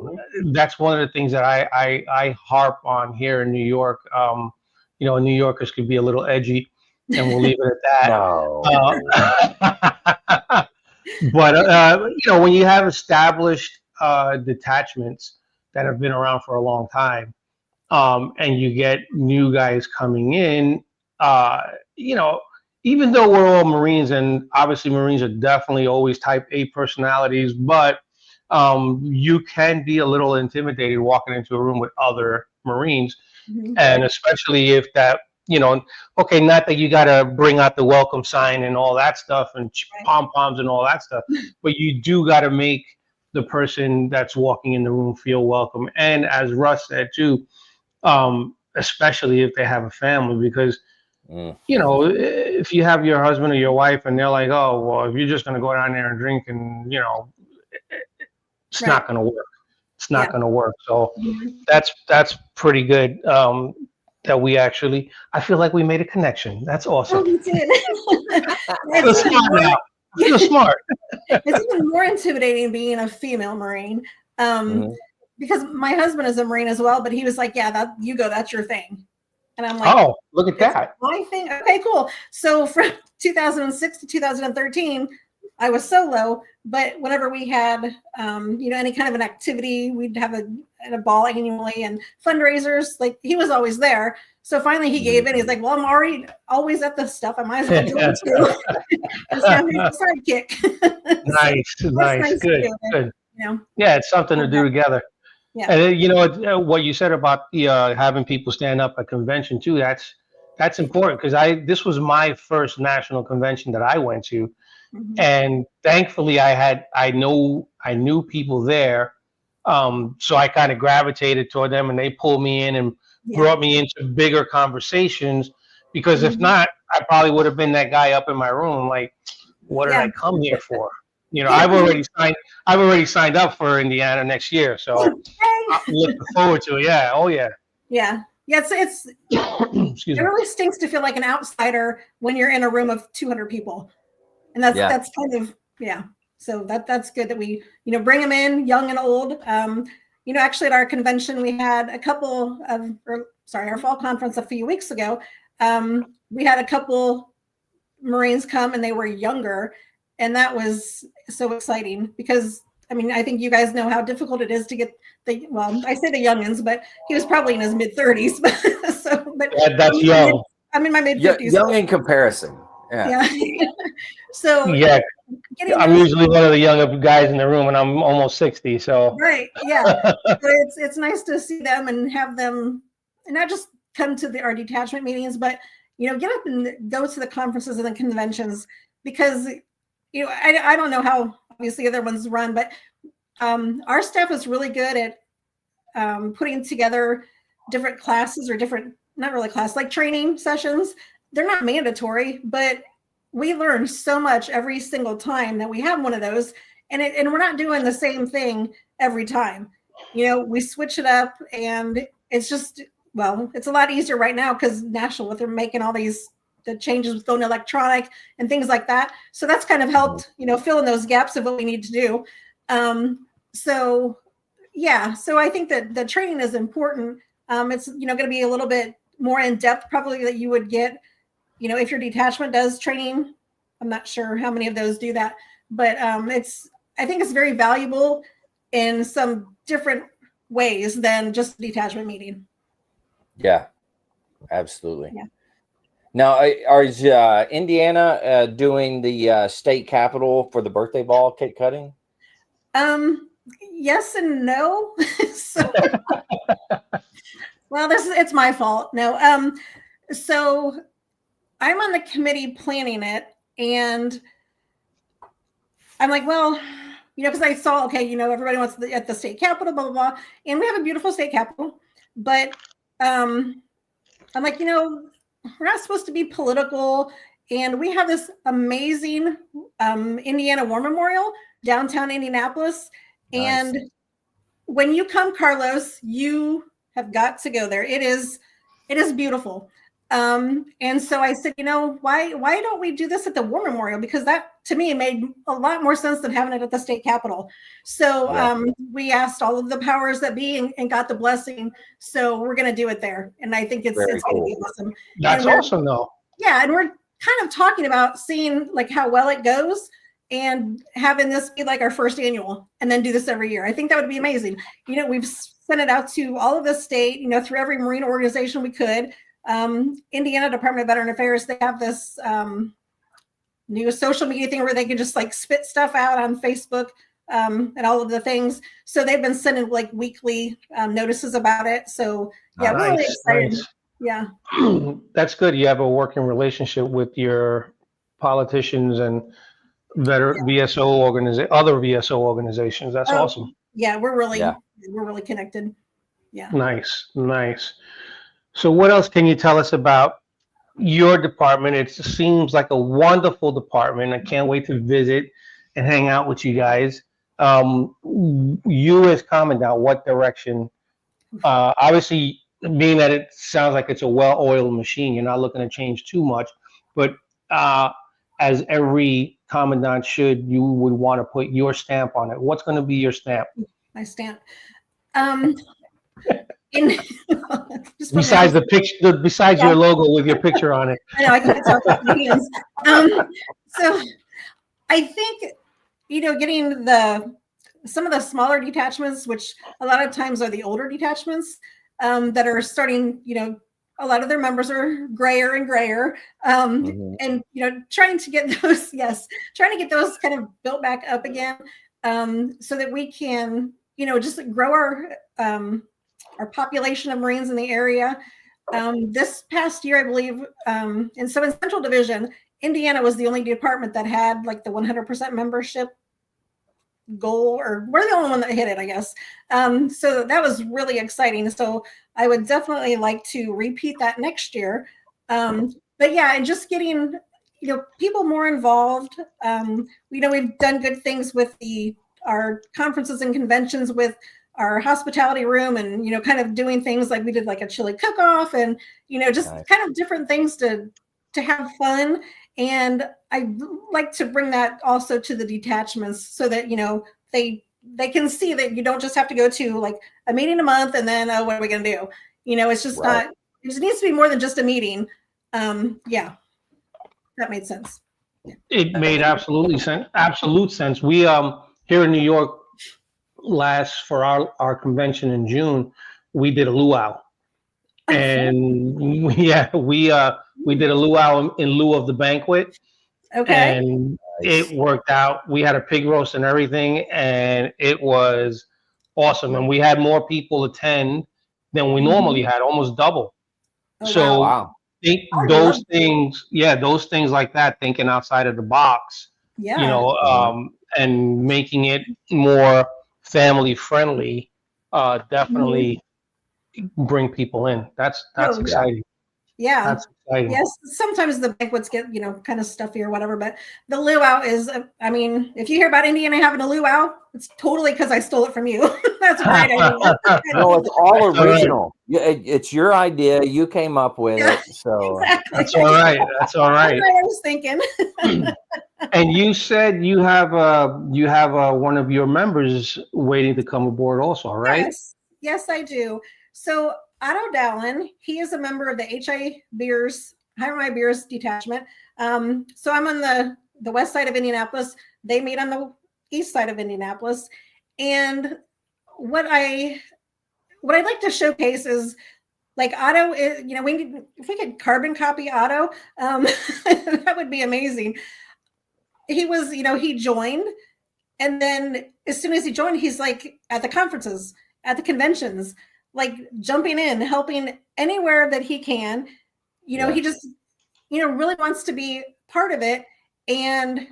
that's one of the things that I harp on here in New York. You know, New Yorkers could be a little edgy, and we'll leave it at that. No. But you know, when you have established detachments that have been around for a long time, and you get new guys coming in, you know, even though we're all Marines, and obviously Marines are definitely always Type A personalities, but you can be a little intimidated walking into a room with other Marines, and especially if that, you know, okay, not that you got to bring out the welcome sign and all that stuff and pom poms and all that stuff, but you do got to make the person that's walking in the room feel welcome. And as Russ said too, especially if they have a family, because you know, if you have your husband or your wife and they're like, oh, well, if you're just going to go down there and drink and, you know, it's not going to work. It's not going to work. So that's pretty good. That we actually, I feel like we made a connection. That's awesome. Oh, we did. I feel smart now. I feel smart. It's even more intimidating being a female Marine, because my husband is a Marine as well, but he was like, yeah, that you go, that's your thing. And I'm like, oh, look at that. My thing. Okay, cool. So from 2006 to 2013, I was solo, but whenever we had, you know, any kind of an activity, we'd have a ball annually and fundraisers, like he was always there. So finally he gave in. He's like, well, I'm already always at this stuff. I might as well join too. So he's a sidekick. Nice. Good. You know? Yeah, it's something to do together. Yeah. And you know what you said about the having people stand up at convention too. That's important because this was my first national convention that I went to, and thankfully I knew people there, so I kind of gravitated toward them, and they pulled me in and brought me into bigger conversations. Because if not, I probably would have been that guy up in my room like, what did I come here for? You know, I've already signed up for Indiana next year, so I'm looking forward to it. Yeah. Oh yeah. Yeah. Yeah. It's it really stinks to feel like an outsider when you're in a room of 200 people, and that's kind of So that's good that we, you know, bring them in, young and old. You know, actually at our convention we had a couple of, our fall conference a few weeks ago. We had a couple Marines come and they were younger. And that was so exciting because, I mean, I think you guys know how difficult it is to get I say the youngins, but he was probably in his mid-30s. That's young. I'm in my mid-50s. Young in comparison. Yeah. So yeah, I'm usually one of the younger guys in the room, and I'm almost 60. So right, yeah. But it's nice to see them and have them, and not just come to our detachment meetings, but you know, get up and go to the conferences and the conventions because. You know, I don't know how obviously other ones run, but our staff is really good at putting together different classes or not really class, like training sessions. They're not mandatory, but we learn so much every single time that we have one of those, and we're not doing the same thing every time. You know, we switch it up, and it's just it's a lot easier right now because national, they're making all the changes with going electronic and things like that. So that's kind of helped, you know, fill in those gaps of what we need to do. So I think that the training is important. It's, you know, going to be a little bit more in depth probably that you would get, you know, if your detachment does training. I'm not sure how many of those do that, but I think it's very valuable in some different ways than just a detachment meeting. Yeah, absolutely. Yeah. Now, is Indiana doing the state capitol for the birthday ball cake cutting? Yes and no. Well, it's my fault. No. So I'm on the committee planning it, and I'm like, well, because I saw, okay, everybody wants at the state capitol, blah, blah, blah. And we have a beautiful state capitol, but I'm like, we're not supposed to be political. And we have this amazing Indiana War Memorial downtown Indianapolis. Nice. And when you come, Carlos, you have got to go there. It is beautiful. And so I said, why don't we do this at the War Memorial? Because that to me made a lot more sense than having it at the state capitol. So we asked all of the powers that be and got the blessing. So we're going to do it there. And I think it's going to be awesome. That's awesome though. Yeah. And we're kind of talking about seeing like how well it goes and having this be like our first annual and then do this every year. I think that would be amazing. We've sent it out to all of the state, through every Marine organization we could. Indiana Department of Veteran Affairs, they have this new social media thing where they can just like spit stuff out on Facebook and all of the things. So they've been sending like weekly notices about it. So yeah, we're really excited. Nice. Yeah. That's good. You have a working relationship with your politicians and other VSO organizations. That's awesome. Yeah, we're really connected. Yeah. Nice. So what else can you tell us about your department? It seems like a wonderful department. I can't wait to visit and hang out with you guys. You as Commandant, what direction? Obviously, being that it sounds like it's a well-oiled machine, you're not looking to change too much. But as every Commandant should, you would want to put your stamp on it. What's going to be your stamp? My stamp. Besides the picture, besides your logo with your picture on it. I know I can talk about my hands. So I think getting some of the smaller detachments, which a lot of times are the older detachments that are starting. A lot of their members are grayer and grayer, and trying to get those kind of built back up again, so that we can just grow our population of Marines in the area. This past year, I believe, in Central Division, Indiana was the only department that had like the 100% membership goal, or we're the only one that hit it, I guess. So that was really exciting. So I would definitely like to repeat that next year. But yeah, and just getting people more involved. We've done good things with our conferences and conventions with our hospitality room, and kind of doing things like we did like a chili cook-off, and just kind of different things to have fun. And I like to bring that also to the detachments, so that they can see that you don't just have to go to like a meeting a month and then what are we going to do? It's just not. It needs to be more than just a meeting. Yeah, that made sense. It made absolute sense. We here in New York, for our convention in June, we did a luau, and we did a luau in lieu of the banquet. Okay. And it worked out. We had a pig roast and everything, and it was awesome. And we had more people attend than we normally had, almost double. Oh, so wow. think those things like that, thinking outside of the box, and making it more family friendly, definitely bring people in. That's exciting. Yeah. That's exciting. Yes. Sometimes the banquets get, kind of stuffy or whatever, but the luau is, if you hear about Indiana having a luau, it's totally because I stole it from you. That's right. No, it's all original. It's your idea. You came up with it. So exactly. That's all right. That's all right. That's what I was thinking. And you said you have one of your members waiting to come aboard also, right? Yes, I do. So Otto Dallin, he is a member of the Hiram Beers detachment. So I'm on the west side of Indianapolis. They meet on the east side of Indianapolis. And what I'd like to showcase is like Otto is, if we could carbon copy Otto, that would be amazing. He was, he joined, and then as soon as he joined, he's like at the conferences, at the conventions, like jumping in, helping anywhere that he can. He just, really wants to be part of it, and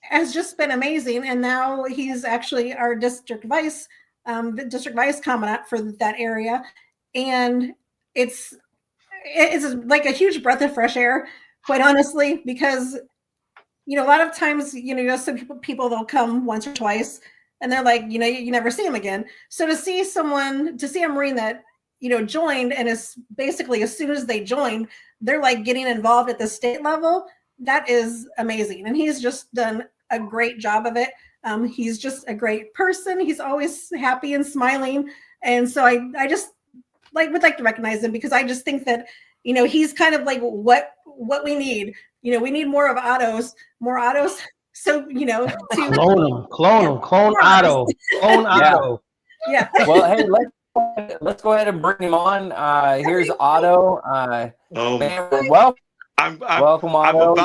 has just been amazing. And now he's actually our the district vice commandant for that area. And it's like a huge breath of fresh air, quite honestly, because a lot of times, some people they'll come once or twice and they're like, you never see them again. So to see a Marine that, joined, and is basically as soon as they joined, they're like getting involved at the state level, that is amazing. And he's just done a great job of it. He's just a great person. He's always happy and smiling. And so I just would like to recognize him, because I just think that, he's kind of like what we need. We need more autos. So, to clone Otto. Clone Otto. Yeah. Well, hey, let's go ahead and bring him on. Here's Otto. Welcome, Otto.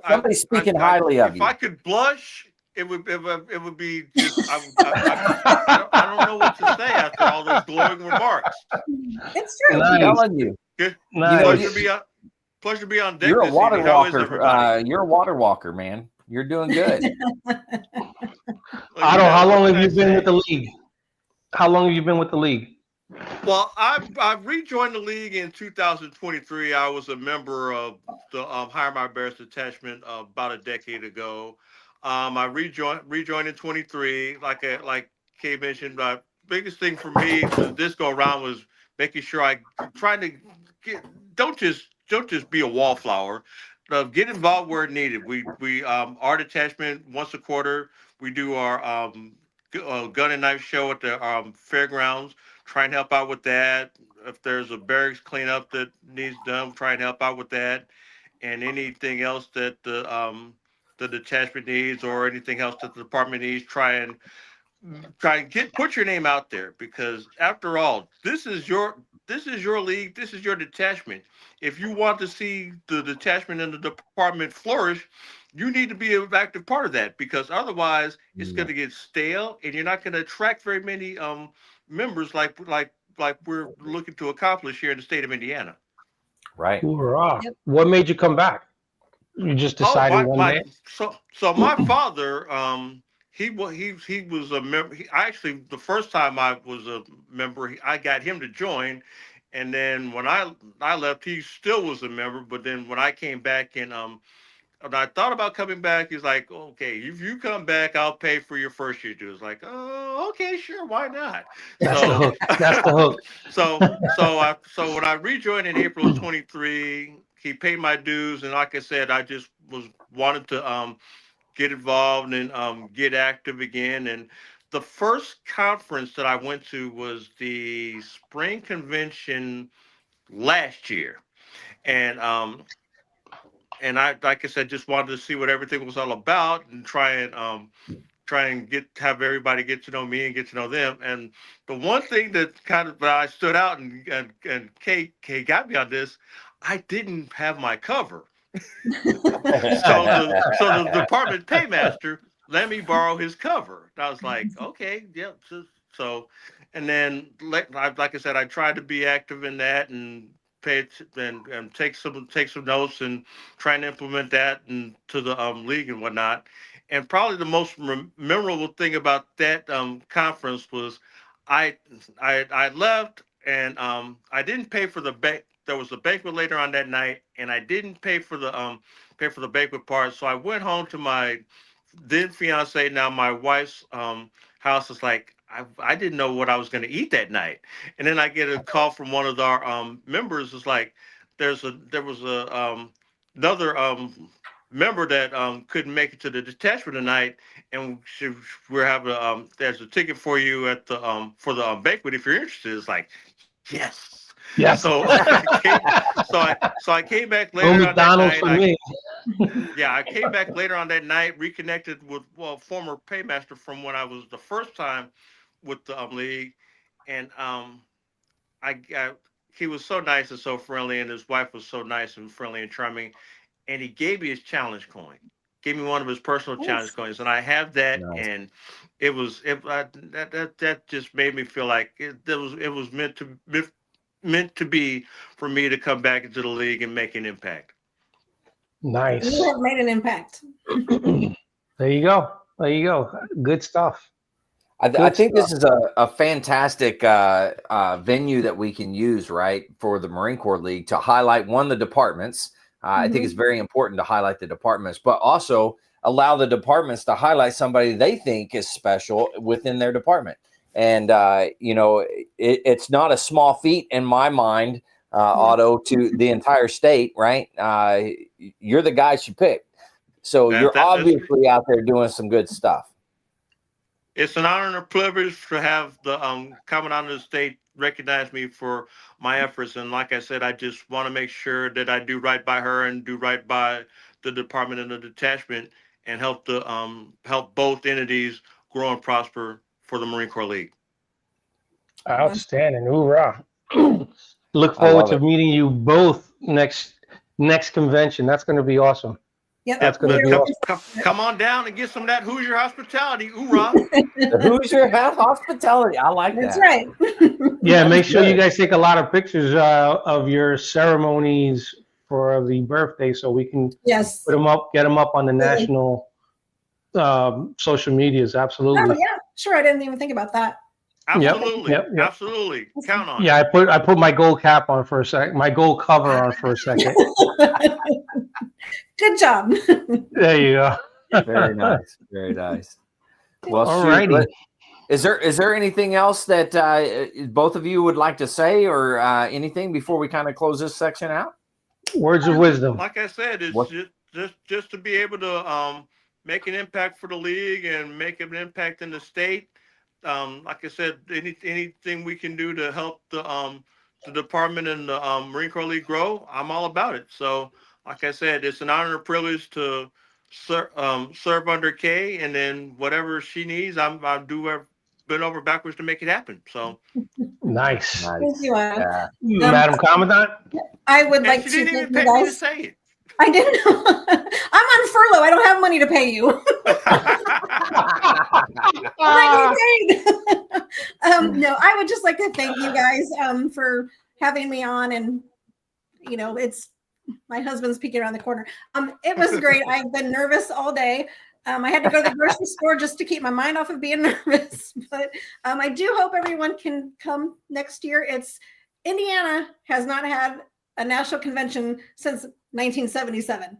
Somebody's speaking highly of you. If I could blush, it would be just. I don't know what to say after all those glowing remarks. It's true. I'm telling you. Good. Nice. Pleasure to be on deck. You're a water walker. You're a water walker, man. You're doing good. Otto, how long have you been with the league? How long have you been with the league? Well, I've rejoined the league in 2023. I was a member of the Hire My Bears detachment about a decade ago. I rejoined in 23. Like Kay mentioned, biggest thing for me this go around was making sure I trying to don't just be a wallflower. Get involved where needed. We our detachment once a quarter. We do our gun and knife show at the fairgrounds. Try and help out with that. If there's a barracks cleanup that needs done, try and help out with that. And anything else that the detachment needs, or anything else that the department needs, try and put your name out there, because after all, this is your league, this is your detachment. If you want to see the detachment and the department flourish, you need to be an active part of that, because otherwise it's going to get stale, and you're not going to attract very many members like we're looking to accomplish here in the state of Indiana. Right. Hoorah. What made you come back? You just decided one day. So my father, he was a member. Actually, the first time I was a member, I got him to join, and then when I left, he still was a member. But then when I came back and I thought about coming back, he's like, "Okay, if you come back, I'll pay for your first year dues." Like, "Oh, okay, sure, why not?" That's the hook. That's the hook. So when I rejoined in April of 23, he paid my dues, and like I said, I just wanted to get involved and get active again. And the first conference that I went to was the spring convention last year, and I, like I said, just wanted to see what everything was all about, and try and have everybody get to know me and get to know them. And the one thing that kind of I stood out, and Kay got me on this, I didn't have my cover. So the department paymaster let me borrow his cover. And I was like, okay, yeah. So and then like I said, I tried to be active in that, and and take some notes, and try and implement that into the league and whatnot. And probably the most memorable thing about that conference was I left, and I didn't pay for the bank. There was a banquet later on that night, and I didn't pay for the banquet part. So I went home to my then fiance, now my wife's house. Is like, I didn't know what I was going to eat that night. And then I get a call from one of our members. It's like, there was another member that couldn't make it to the detachment tonight, and we're having there's a ticket for you at the for the banquet if you're interested. It's like, yes. Yes. So I came back later on McDonald's that night. for me. Yeah, I came back later on that night, reconnected with former paymaster from when I was the first time with the league, and he was so nice and so friendly, and his wife was so nice and friendly and charming, and he gave me his challenge coin. gave me one of his personal challenge coins, and I have that, and that just made me feel like it was meant to be for me to come back into the league and make an impact. Nice. You have made an impact. There you go. There you go. Good stuff. I think this is a fantastic venue that we can use, right, for the Marine Corps League to highlight the departments. I think it's very important to highlight the departments, but also allow the departments to highlight somebody they think is special within their department. And, it's not a small feat in my mind, Otto, to the entire state, right? You're the guy she picked. So you're obviously out there doing some good stuff. It's an honor and a privilege to have the Commandant of the State recognize me for my efforts. And like I said, I just want to make sure that I do right by her and do right by the department and the detachment and help both entities grow and prosper for the Marine Corps League. Outstanding. Hoorah. Look forward to meeting you both next convention. That's going to be awesome. Yep. That's going to be awesome. Come on down and get some of that Hoosier hospitality. Hoorah. The Hoosier hospitality. I like that. That's right. Yeah, make sure you guys take a lot of pictures of your ceremonies for the birthday so we can put them up, get them up on the national social medias. Absolutely. Oh, yeah. Sure. I didn't even think about that. Absolutely. Yep. Absolutely. Count on it. Yeah, I put my gold cap on for a second, my gold cover on for a second. Good job. There you go. Very nice. Very nice. Well, alrighty. Is there anything else that both of you would like to say or anything before we kind of close this section out? Words of wisdom. Like I said, it's just to be able to make an impact for the league and make an impact in the state. Like I said, anything we can do to help the department and the Marine Corps League grow, I'm all about it. So, like I said, it's an honor and privilege to serve under Kay, and then whatever she needs, I'll do bend over backwards to make it happen. So nice. Thank you, Madam Commandant. I would like to. She didn't even pay me to say it. I didn't. I'm on furlough. I don't have money to pay you. No, I would just like to thank you guys for having me on, and it's my husband's peeking around the corner. It was great. I've been nervous all day. I had to go to the grocery store just to keep my mind off of being nervous. But I do hope everyone can come next year. Indiana has not had a national convention since 1977.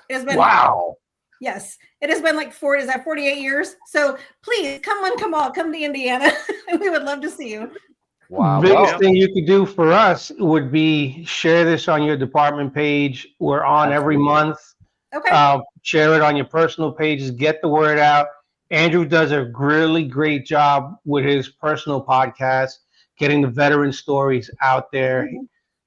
It has been wow. Yes, it has been like 48 years. So please come to Indiana. We would love to see you. Wow. Biggest thing you could do for us would be share this on your department page. We're on every month. Okay. Share it on your personal pages. Get the word out. Andrew does a really great job with his personal podcast, getting the veteran stories out there.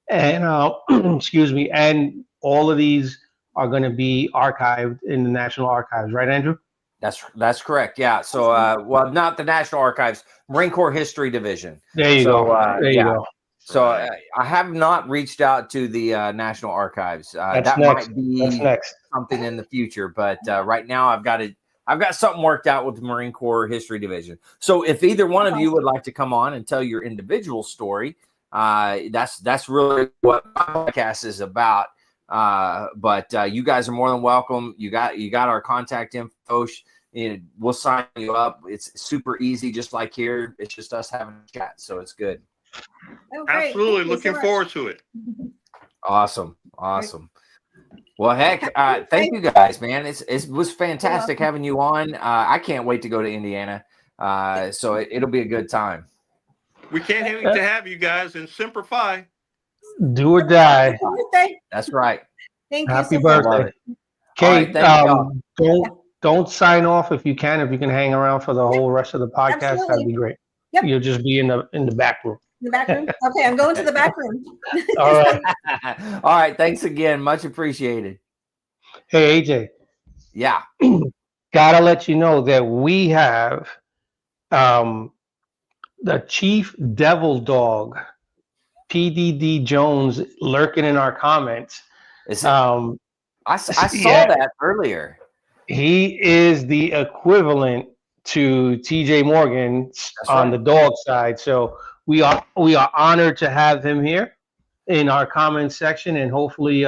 And excuse me. And all of these are going to be archived in the National Archives, right, Andrew? That's correct. Yeah. So, well, not the National Archives, Marine Corps History Division. There you go. There you go. So I have not reached out to the National Archives. That next. might be something in the future, but right now I've got something worked out with the Marine Corps History Division. So if either one of you would like to come on and tell your individual story, that's really what my podcast is about. But you guys are more than welcome. You got our contact info. We'll sign you up. It's super easy, just like here. It's just us having a chat, so it's good. Oh, absolutely, looking forward to it. Awesome. Well, heck, thank you guys, man. It was fantastic having you on. I can't wait to go to Indiana. So it'll be a good time. We can't wait to have you guys in Semper Fi. Do or die. That's right. Thank you. Happy birthday. Kate, don't sign off if you can. If you can hang around for the whole rest of the podcast, that'd be great. Yep. You'll just be in the back room. The back room? Okay, I'm going to the back room. All right. All right. Thanks again. Much appreciated. Hey, AJ. Yeah. Gotta let you know that we have the Chief Devil Dog, PDD Jones, lurking in our comments. I saw that earlier. He is the equivalent to TJ Morgan on the dog side. So we are honored to have him here in our comments section, and hopefully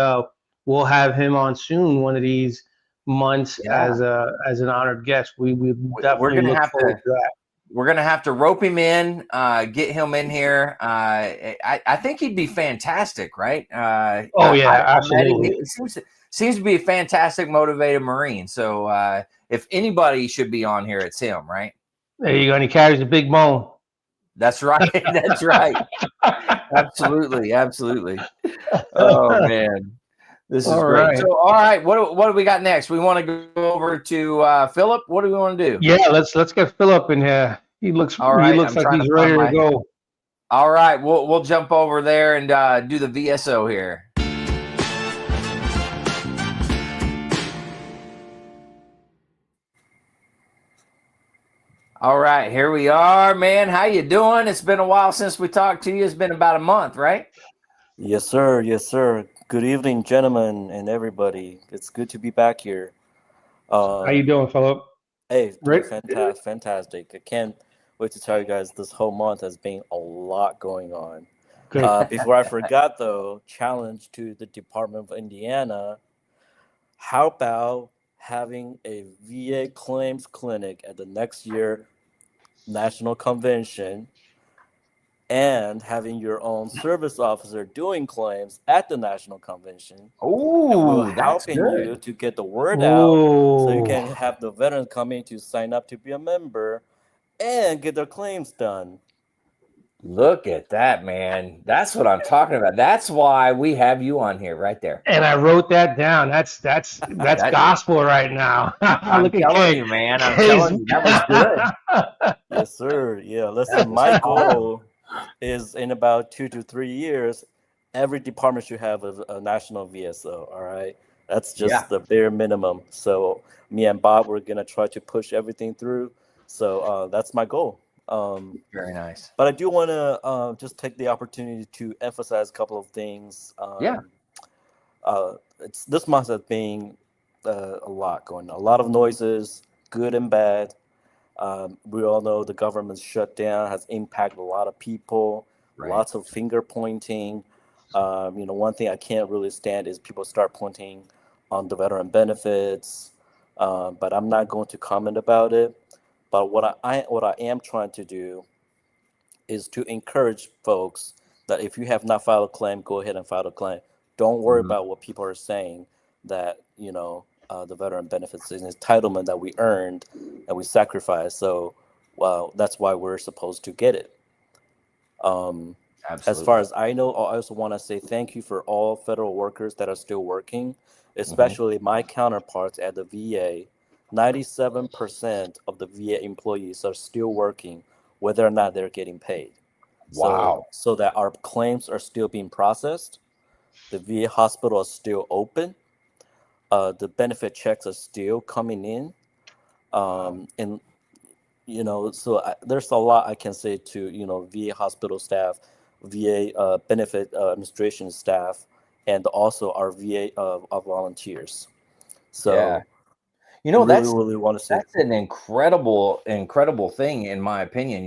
we'll have him on soon one of these months as an honored guest. We definitely look forward to that. We're gonna have to rope him in, get him in here. I think he'd be fantastic, right? Absolutely. He seems to be a fantastic, motivated Marine. So if anybody should be on here, it's him, right? There you go. And he carries a big bone. That's right. That's right. Absolutely. Oh man, this is great. Right. So, all right, what do we got next? We want to go over to Philip. What do we want to do? Yeah, let's get Philip in here. He looks like he's ready to go. All right, we'll jump over there and do the VSO here. All right, here we are, man. How you doing? It's been a while since we talked to you. It's been about a month, right? Yes, sir. Yes, sir. Good evening, gentlemen and everybody. It's good to be back here. How you doing, Philip? Hey, fantastic. I can't wait to tell you guys this whole month has been a lot going on. Before I forgot, though, challenge to the Department of Indiana. How about having a VA claims clinic at the next year national convention and having your own service officer doing claims at the national convention? Oh, that's helping good. you to get the word out so you can have the veterans coming to sign up to be a member and get their claims done. Look at that, man. That's what I'm talking about. That's why we have you on here right there. And I wrote that down. That's gospel right now. I'm telling you, man. I'm telling you, that was good. Yes, sir. Yeah, listen, my goal is in about 2 to 3 years, every department should have a national VSO, all right? That's just the bare minimum. So me and Bob, we're going to try to push everything through. So that's my goal. Very nice. But I do want to just take the opportunity to emphasize a couple of things. This month has been a lot going on, a lot of noises, good and bad. We all know the government's shutdown has impacted a lot of people, lots of finger pointing. One thing I can't really stand is people start pointing on the veteran benefits, but I'm not going to comment about it. But what I am trying to do is to encourage folks that if you have not filed a claim, go ahead and file a claim. Don't worry about what people are saying, that, the veteran benefits is an entitlement that we earned and we sacrificed. So, that's why we're supposed to get it. As far as I know, I also want to say thank you for all federal workers that are still working, especially my counterparts at the VA. 97% of the VA employees are still working, whether or not they're getting paid. Wow. So that our claims are still being processed. The VA hospital is still open. The benefit checks are still coming in. There's a lot I can say to, VA hospital staff, VA benefit administration staff, and also our VA volunteers. So that's really want to say that's an incredible thing, in my opinion.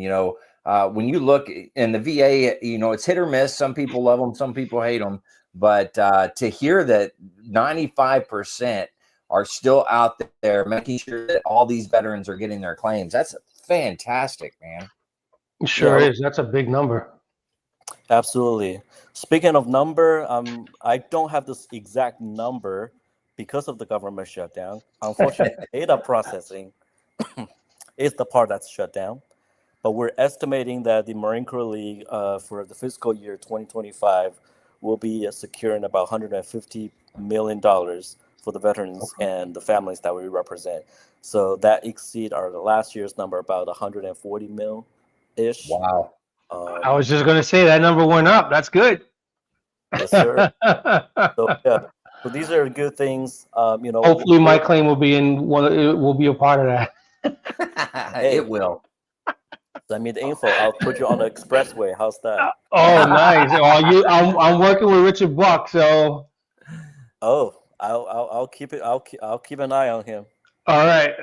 When you look in the VA, it's hit or miss. Some people love them, some people hate them. But to hear that 95% are still out there making sure that all these veterans are getting their claims, that's fantastic, man. It sure is. That's a big number. Absolutely. Speaking of number, I don't have this exact number because of the government shutdown. Unfortunately, data processing is the part that's shut down. But we're estimating that the Marine Corps League for the fiscal year 2025 will be securing about $150 million for the veterans and the families that we represent. So that exceed our last year's number, about 140 mil-ish. Wow. I was just going to say that number went up. That's good. Yes, sir. So these are good things. Hopefully my claim will be will be a part of that. It will. Send me the info. I'll put you on the expressway. How's that? Oh, nice. I'm working with Richard Buck, so. Oh, I'll keep it. I'll keep an eye on him. All right.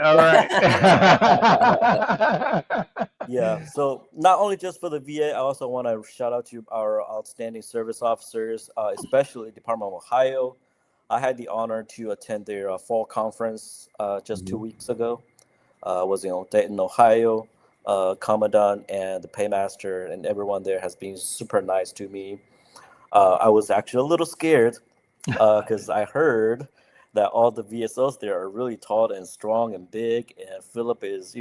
Yeah, so not only just for the VA, I also want to shout out to our outstanding service officers, especially Department of Ohio. I had the honor to attend their fall conference just 2 weeks ago. Was in Dayton, Ohio. Commandant and the paymaster and everyone there has been super nice to me. I was actually a little scared because I heard that all the VSOs there are really tall and strong and big. And Philip is,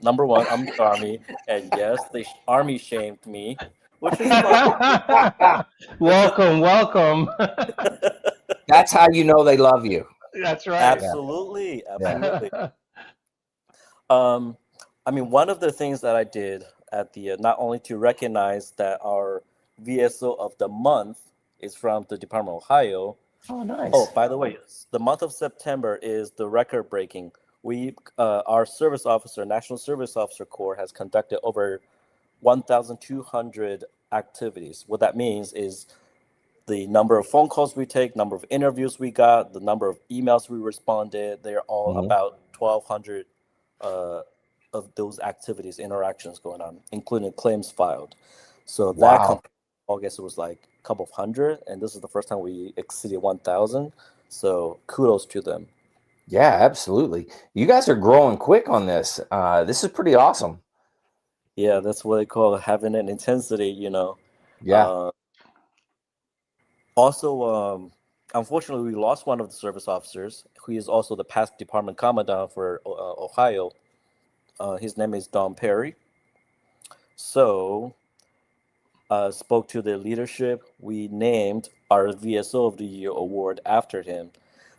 number one, I'm the Army. And yes, they Army shamed me, which is fine. Welcome. That's how you know they love you. That's right. Absolutely. I mean, one of the things that I did at the not only to recognize that our VSO of the month is from the Department of Ohio. Oh, nice. Oh, by the way, the month of September is the record breaking. Our service officer, National Service Officer Corps, has conducted over 1,200 activities. What that means is the number of phone calls we take, number of interviews we got, the number of emails we responded. They're all about 1,200 of those activities, interactions going on, including claims filed. So that August it was like a couple of hundred, and this is the first time we exceeded 1,000. So kudos to them. Yeah, absolutely. You guys are growing quick on this. This is pretty awesome. Yeah, that's what they call having an intensity, Yeah. Also, unfortunately, we lost one of the service officers, who is also the past department commandant for Ohio. His name is Don Perry. So, spoke to the leadership. We named our VSO of the Year award after him.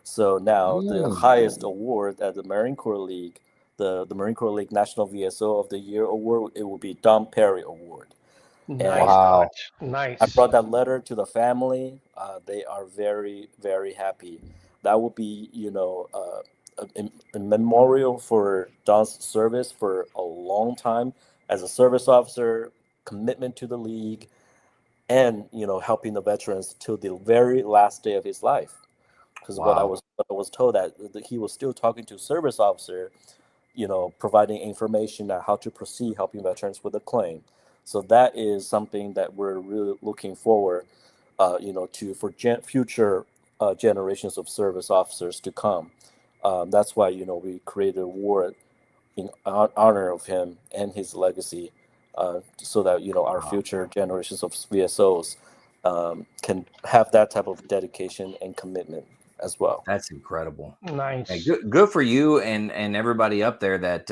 So now the highest award at the Marine Corps League, the Marine Corps League National VSO of the Year award, it will be Don Perry Award. Nice. Nice. I brought that letter to the family. They are very, very happy. That will be, a memorial for Don's service for a long time as a service officer, commitment to the league, and helping the veterans till the very last day of his life. Because what I was told that he was still talking to service officer, providing information on how to proceed helping veterans with a claim. So that is something that we're really looking forward, to for future generations of service officers to come. That's why we created an award in honor of him and his legacy, so that our future generations of VSOs can have that type of dedication and commitment as well. That's incredible. Nice. Hey, good for you and everybody up there that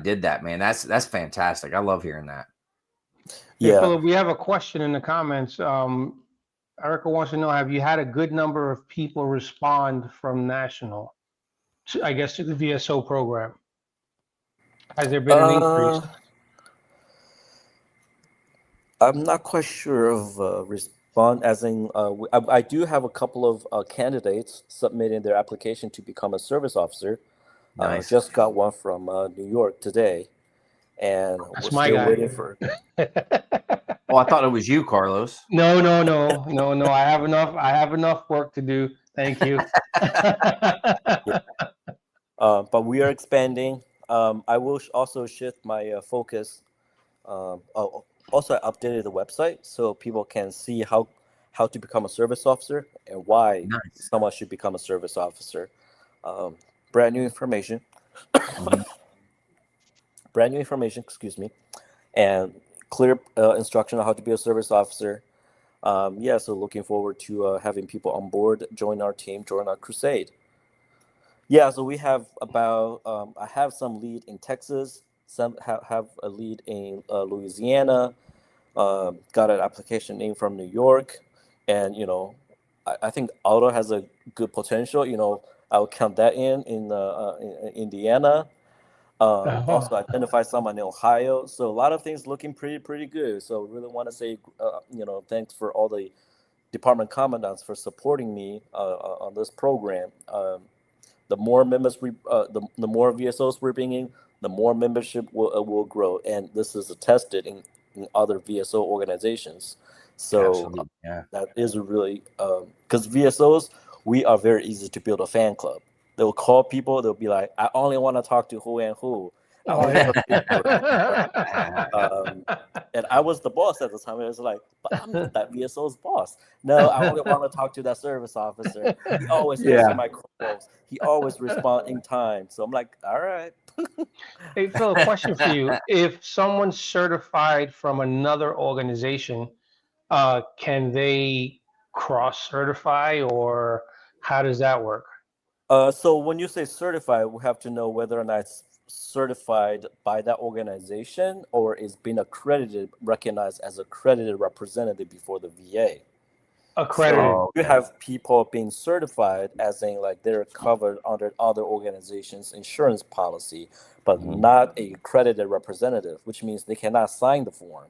did that, man. That's fantastic. I love hearing that. Yeah, Philip, we have a question in the comments. Erica wants to know: have you had a good number of people respond from national, to the VSO program? Has there been an increase? I'm not quite sure of respond, as in I do have a couple of candidates submitting their application to become a service officer. Nice. Just got one from New York today, and That's we're my still guy. waiting for. Oh, I thought it was you, Carlos. No. I have enough work to do. Thank you. But we are expanding. I will also shift my focus. Also, I updated the website so people can see how to become a service officer and why someone should become a service officer. Brand new information. Brand new information, excuse me, and clear instruction on how to be a service officer. So looking forward to having people on board, join our team, join our crusade. Yeah, so we have about, I have some lead in Texas, some have a lead in Louisiana, got an application in from New York, and, I think Aldo has a good potential. I'll count that in Indiana. Also identify someone in Ohio. So a lot of things looking pretty good. So really want to say, thanks for all the department commandants for supporting me on this program. The more members the more VSOs we're bringing, the more membership will grow, and this is attested in other VSO organizations. So that is really because VSOs, we are very easy to build a fan club. They'll call people. They'll be like, "I only want to talk to who and who." Oh, yeah. And I was the boss at the time. It was like, but I'm not that VSO's boss. No, I only want to talk to that service officer. He always answers my calls. He always responds in time. So I'm like, all right. Hey, Phil, a question for you. If someone's certified from another organization, can they cross-certify, or how does that work? So when you say certified, we have to know whether or not it's certified by that organization or is being accredited, recognized as accredited representative before the VA. Accredited. So you have people being certified as in like they're covered under other organizations' insurance policy, but not a accredited representative, which means they cannot sign the form.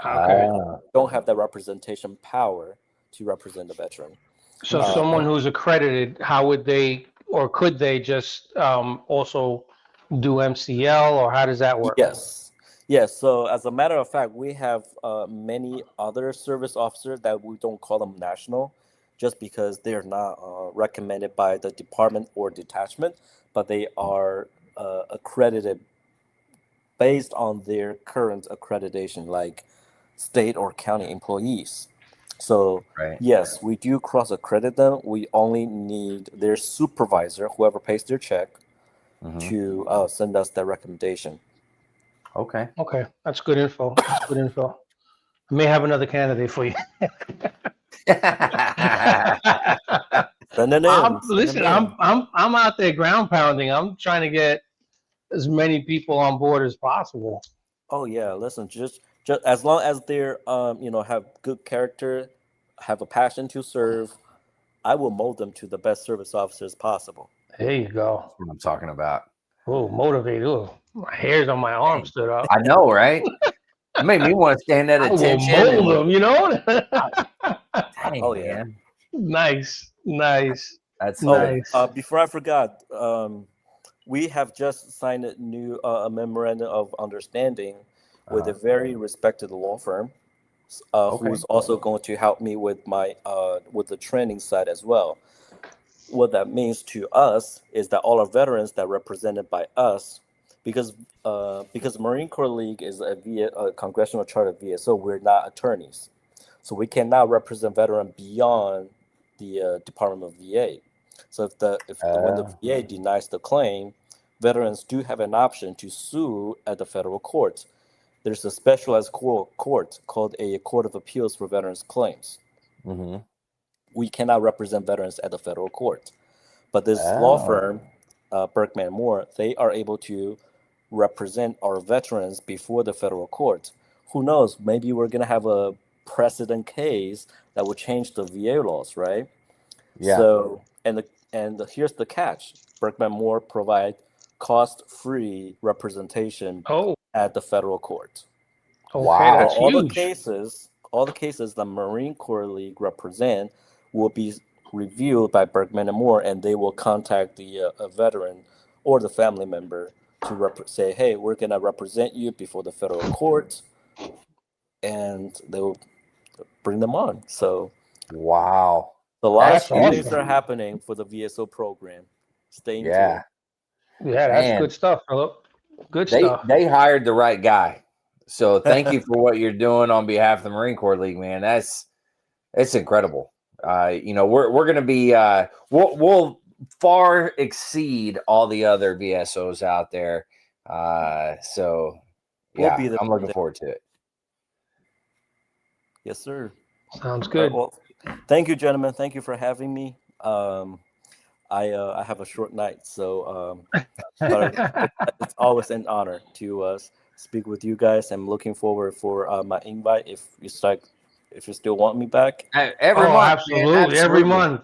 Okay. Don't have that representation power to represent the veteran. So someone who's accredited, how would they, or could they just also do MCL, or how does that work? Yes. So as a matter of fact, we have many other service officers that we don't call them national, just because they're not recommended by the department or detachment, but they are accredited based on their current accreditation, like state or county employees. So yes, we do cross accredit them. We only need their supervisor, whoever pays their check, to send us that recommendation. Okay, that's good info. Good info. I may have another candidate for you. Send it in. Listen, I'm out there ground pounding. I'm trying to get as many people on board as possible. Oh yeah, listen, just as long as they're have good character, have a passion to serve, I will mold them to the best service officers possible. There you go. That's what I'm talking about. Oh, motivate. Oh, my hairs on my arm stood up. I know, right? It made me want to stand at attention. I will mold them, you know? Dang, Oh, man. Nice. That's nice. Before I forgot, we have just signed a new memorandum of understanding with a very respected law firm, who's also going to help me with my with the training side as well. What that means to us is that all our veterans that are represented by us, because Marine Corps League is a congressional charter VSO, we're not attorneys, so we cannot represent veteran beyond the Department of VA. So when the VA denies the claim, veterans do have an option to sue at the federal court. There's a specialized court called a Court of Appeals for Veterans Claims. We cannot represent veterans at the federal court, but this law firm, Berkman Moore, they are able to represent our veterans before the federal court. Who knows? Maybe we're gonna have a precedent case that will change the VA laws, right? Yeah. So and here's the catch: Berkman Moore provide cost-free representation at the federal court. Wow, that's all huge. The cases that Marine Corps League represent will be reviewed by Berkman and Moore, and they will contact the a veteran or the family member to say, hey, we're going to represent you before the federal court, and they will bring them on. So, wow. A lot of things are happening for the VSO program. Stay tuned. Yeah, that's good stuff, Philip. Good stuff. They hired the right guy. So thank you for what you're doing on behalf of the Marine Corps League, man. It's incredible. We're going to be we'll far exceed all the other VSOs out there. So yeah, I'm looking forward to it. Yes, sir. Sounds good. Well, thank you, gentlemen. Thank you for having me. I have a short night, so but it's always an honor to speak with you guys. I'm looking forward for my invite if you still want me back. Every month, absolutely. Every month.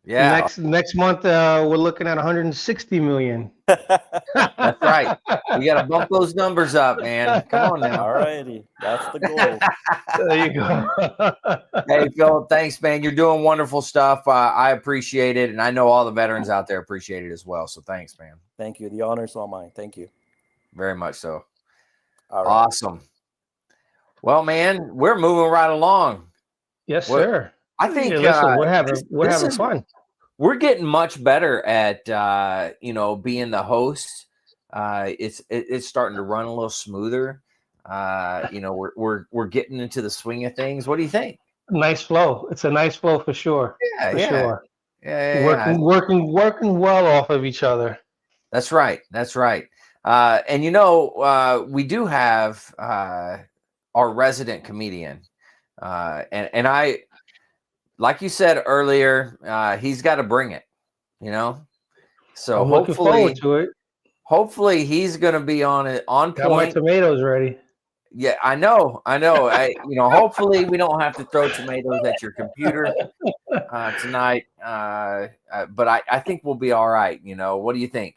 Yeah. Next month we're looking at 160 million. That's right. We got to bump those numbers up, man. Come on now. All righty. That's the goal. There you go. Hey, Philip, thanks, man. You're doing wonderful stuff. I appreciate it. And I know all the veterans out there appreciate it as well. So thanks, man. Thank you. The honor's all mine. Thank you. Very much so. All right. Awesome. Well, man, we're moving right along. Yes, sir. I think we're having fun. we're getting much better at being the host. It's starting to run a little smoother. We're getting into the swing of things. What do you think? Nice flow. It's a nice flow for sure. Yeah, for yeah. sure. Yeah. Working well off of each other. That's right. And we do have our resident comedian, and I, like you said earlier, he's got to bring it. So I'm looking forward to it. Hopefully, he's going to be on Got my point. tomatoes ready. Yeah, I know. Hopefully we don't have to throw tomatoes at your computer tonight. But I think we'll be all right. What do you think?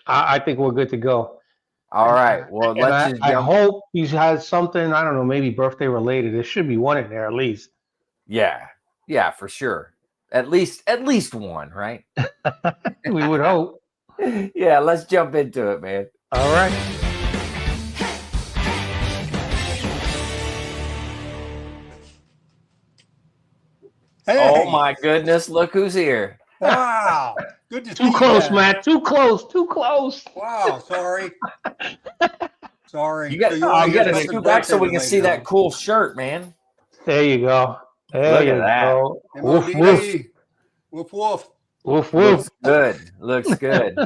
I think we're good to go. All right. Well, I hope he has something, I don't know, maybe birthday related. There should be one in there at least. Yeah, for sure. At least one, right? We would hope. Yeah, let's jump into it, man. All right. Hey. Oh my goodness! Look who's here! Wow, good to see you. Too close, Matt. Too close. Wow, sorry. You got to scoot back so we can see that cool shirt, man. There you go. Look at that. Woof woof. Woof woof. Woof woof. Looks good.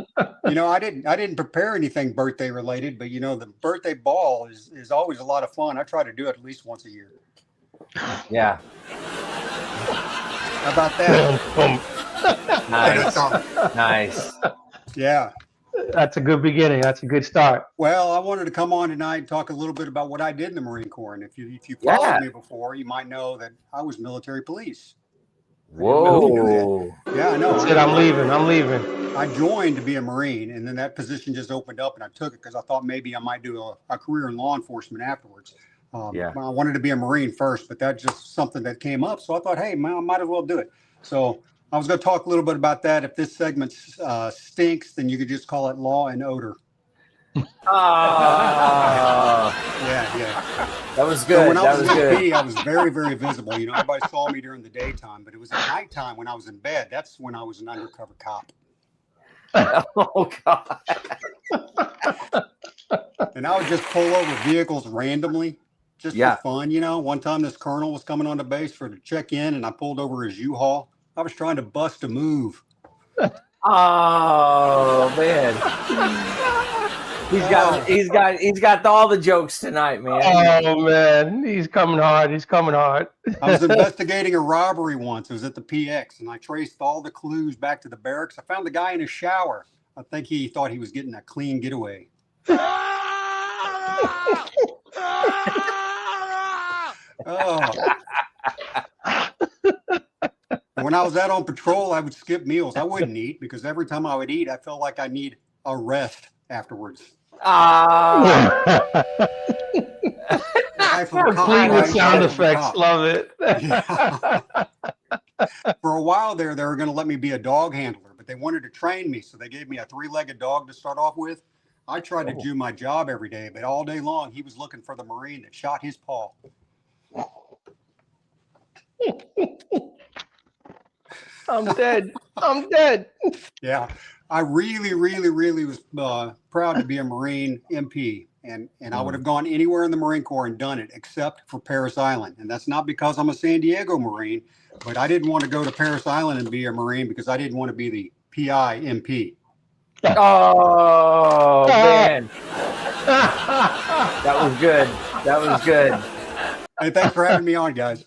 I didn't prepare anything birthday related, but the birthday ball is always a lot of fun. I try to do it at least once a year. Yeah. How about that? Nice. Yeah. That's a good beginning. That's a good start. Well, I wanted to come on tonight and talk a little bit about what I did in the Marine Corps. And if you followed me before, you might know that I was military police. Whoa. Yeah, I know. I said I'm leaving. I joined to be a Marine, and then that position just opened up, and I took it because I thought maybe I might do a career in law enforcement afterwards. I wanted to be a Marine first, but that's just something that came up. So I thought, hey, man, I might as well do it. So I was going to talk a little bit about that. If this segment stinks, then you could just call it Law and Odor. Yeah. That was good. So when I was good. I was very, very visible. Everybody saw me during the daytime, but it was at nighttime when I was in bed. That's when I was an undercover cop. Oh, God. And I would just pull over vehicles randomly. Just for fun, One time this colonel was coming on the base to check in, and I pulled over his U-Haul. I was trying to bust a move. Oh man, he's got all the jokes tonight, man. Oh man, he's coming hard. I was investigating a robbery once. It was at the PX, and I traced all the clues back to the barracks. I found the guy in his shower. I think he thought he was getting a clean getaway. When I was out on patrol, I would skip meals. I wouldn't eat because every time I would eat, I felt like I need a rest afterwards. Complete with sound effects. Love it. Yeah. For a while there, they were going to let me be a dog handler, but they wanted to train me. So they gave me a 3-legged dog to start off with. I tried to do my job every day, but all day long, he was looking for the Marine that shot his paw. I'm dead. Yeah. I really, really, really was proud to be a Marine MP. And I would have gone anywhere in the Marine Corps and done it except for Parris Island. And that's not because I'm a San Diego Marine, but I didn't want to go to Parris Island and be a Marine because I didn't want to be the PI MP. Oh, man. That was good. Hey, thanks for having me on, guys.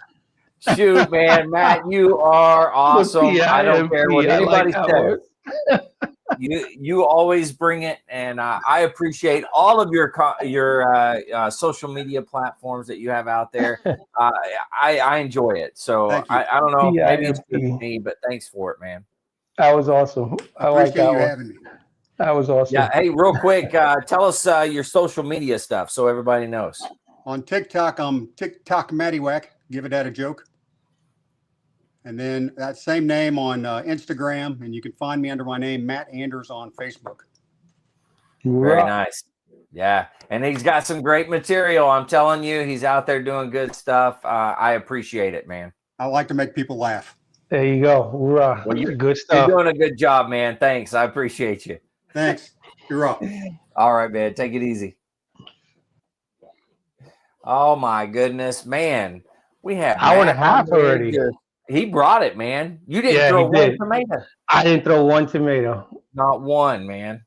Shoot, man. Matt, you are awesome. I don't care what anybody says. You always bring it, and I appreciate all of your social media platforms that you have out there. I enjoy it. So I don't know, maybe it's me, but thanks for it, man. That was awesome. I like that you one. having me. That was awesome. Yeah. Hey, real quick, tell us your social media stuff so everybody knows. On TikTok, I'm TikTok Mattywack. Give it that a joke. And then that same name on Instagram, and you can find me under my name, Matt Anders, on Facebook. Very nice. Yeah. And he's got some great material. I'm telling you, he's out there doing good stuff. I appreciate it, man. I like to make people laugh. There you go. Well, good You're stuff. doing a good job, man. Thanks. I appreciate you. Thanks. You're up. All right, man. Take it easy. Oh my goodness, man. We have hour and a Matt half on there. already. He brought it, man. You didn't Yeah, throw he one did. tomato. I didn't throw one tomato. Not one, man.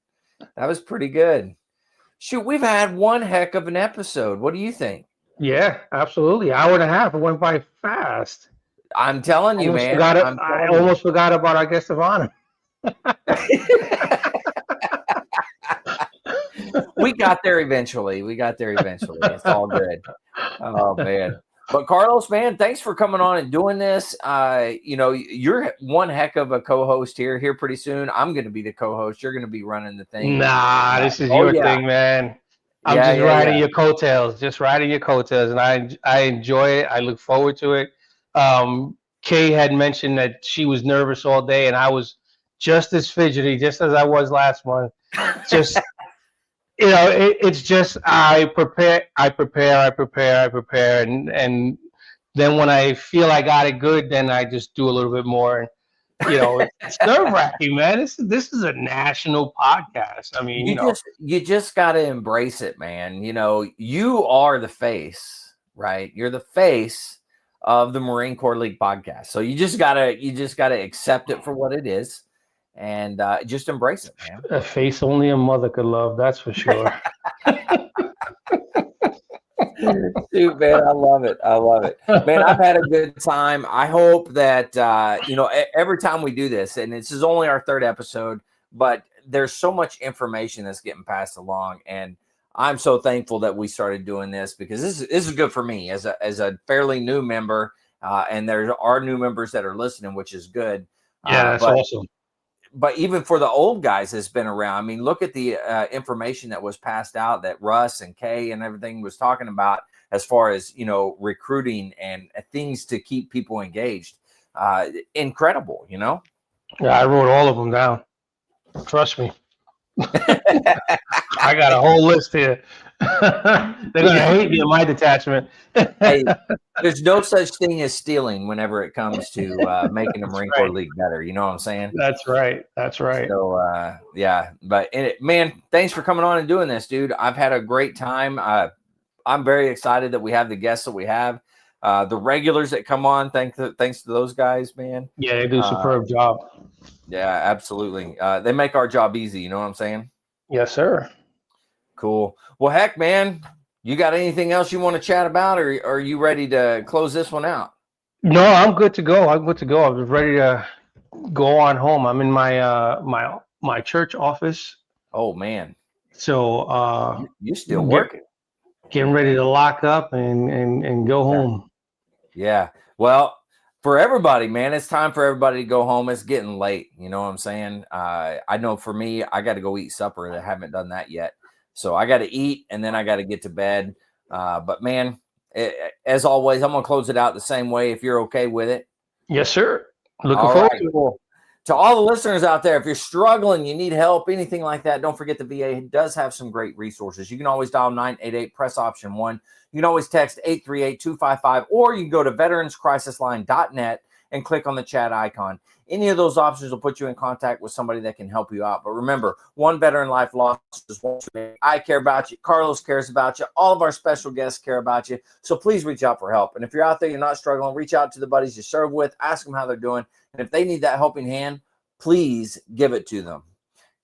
That was pretty good. Shoot, we've had one heck of an episode. What do you think? Yeah, absolutely. Hour and a half. It went by fast. I'm telling you, man. I almost forgot about our guest of honor. We got there eventually. It's all good. Oh man. But Carlos, man, thanks for coming on and doing this. You're one heck of a co-host here pretty soon. I'm going to be the co-host. You're going to be running the thing. Nah, this is your thing, man. I'm just riding your coattails, and I enjoy it. I look forward to it. Kay had mentioned that she was nervous all day, and I was just as fidgety, just as I was last month. Just it's just I prepare, and then when I feel I got it good, then I just do a little bit more. It's nerve-wracking, man. This is a national podcast. I mean, you just got to embrace it, man. You are the face, right? You're the face of the Marine Corps League podcast. So you just gotta accept it for what it is, and just embrace it, man. A face only a mother could love. That's for sure. Dude, man, I love it. Man, I've had a good time. I hope that every time we do this, and this is only our third episode, but there's so much information that's getting passed along, and I'm so thankful that we started doing this, because this is good for me as a fairly new member, and there are new members that are listening, which is good. Yeah, that's awesome. But even for the old guys that's been around, I mean, look at the information that was passed out that Russ and Kay and everything was talking about as far as, recruiting and things to keep people engaged. Incredible, Yeah, I wrote all of them down. Trust me. I got a whole list here. They're going to hate me in my detachment. Hey, there's no such thing as stealing whenever it comes to making the Marine Corps League better. You know what I'm saying? That's right. So, but man, thanks for coming on and doing this, dude. I've had a great time. I'm very excited that we have the guests that we have. The regulars that come on, thanks to those guys, man. Yeah, they do a superb job. Yeah, absolutely. They make our job easy. You know what I'm saying? Yes, sir. Cool. Well, heck, man, you got anything else you want to chat about, or are you ready to close this one out? No, I'm good to go. I'm ready to go on home. I'm in my my church office. Oh man. So you still working? Getting ready to lock up and go home. Yeah. Well, for everybody, man, it's time for everybody to go home. It's getting late. You know what I'm saying? I know for me, I got to go eat supper. I haven't done that yet. So I got to eat, and then I got to get to bed. But man, as always, I'm going to close it out the same way if you're okay with it. Yes, sir. Looking forward to it. Cool. To all the listeners out there, if you're struggling, you need help, anything like that, don't forget the VA does have some great resources. You can always dial 988, press option 1. You can always text 838-255, or you can go to veteranscrisisline.net and click on the chat icon. Any of those options will put you in contact with somebody that can help you out. But remember, one veteran life lost is one too many. I care about you. Carlos cares about you. All of our special guests care about you. So please reach out for help. And if you're out there, you're not struggling, reach out to the buddies you serve with. Ask them how they're doing. And if they need that helping hand, please give it to them.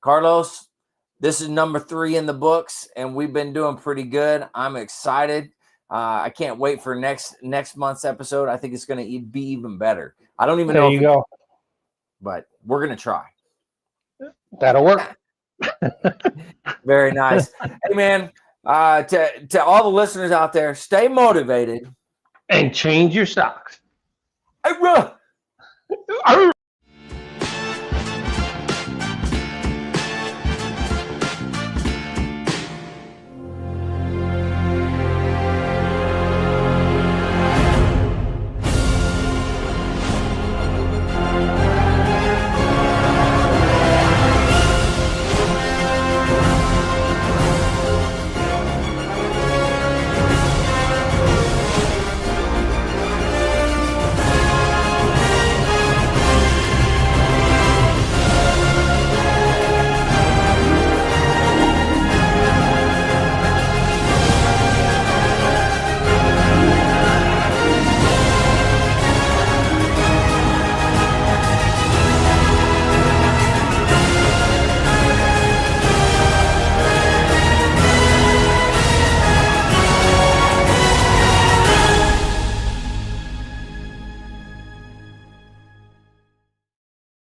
Carlos, this is number 3 in the books, and we've been doing pretty good. I'm excited. I can't wait for next month's episode. I think it's going to be even better. I don't even know. There you go. But we're going to try. That'll work. Very nice. Hey, man, to all the listeners out there, stay motivated. And change your socks. I will.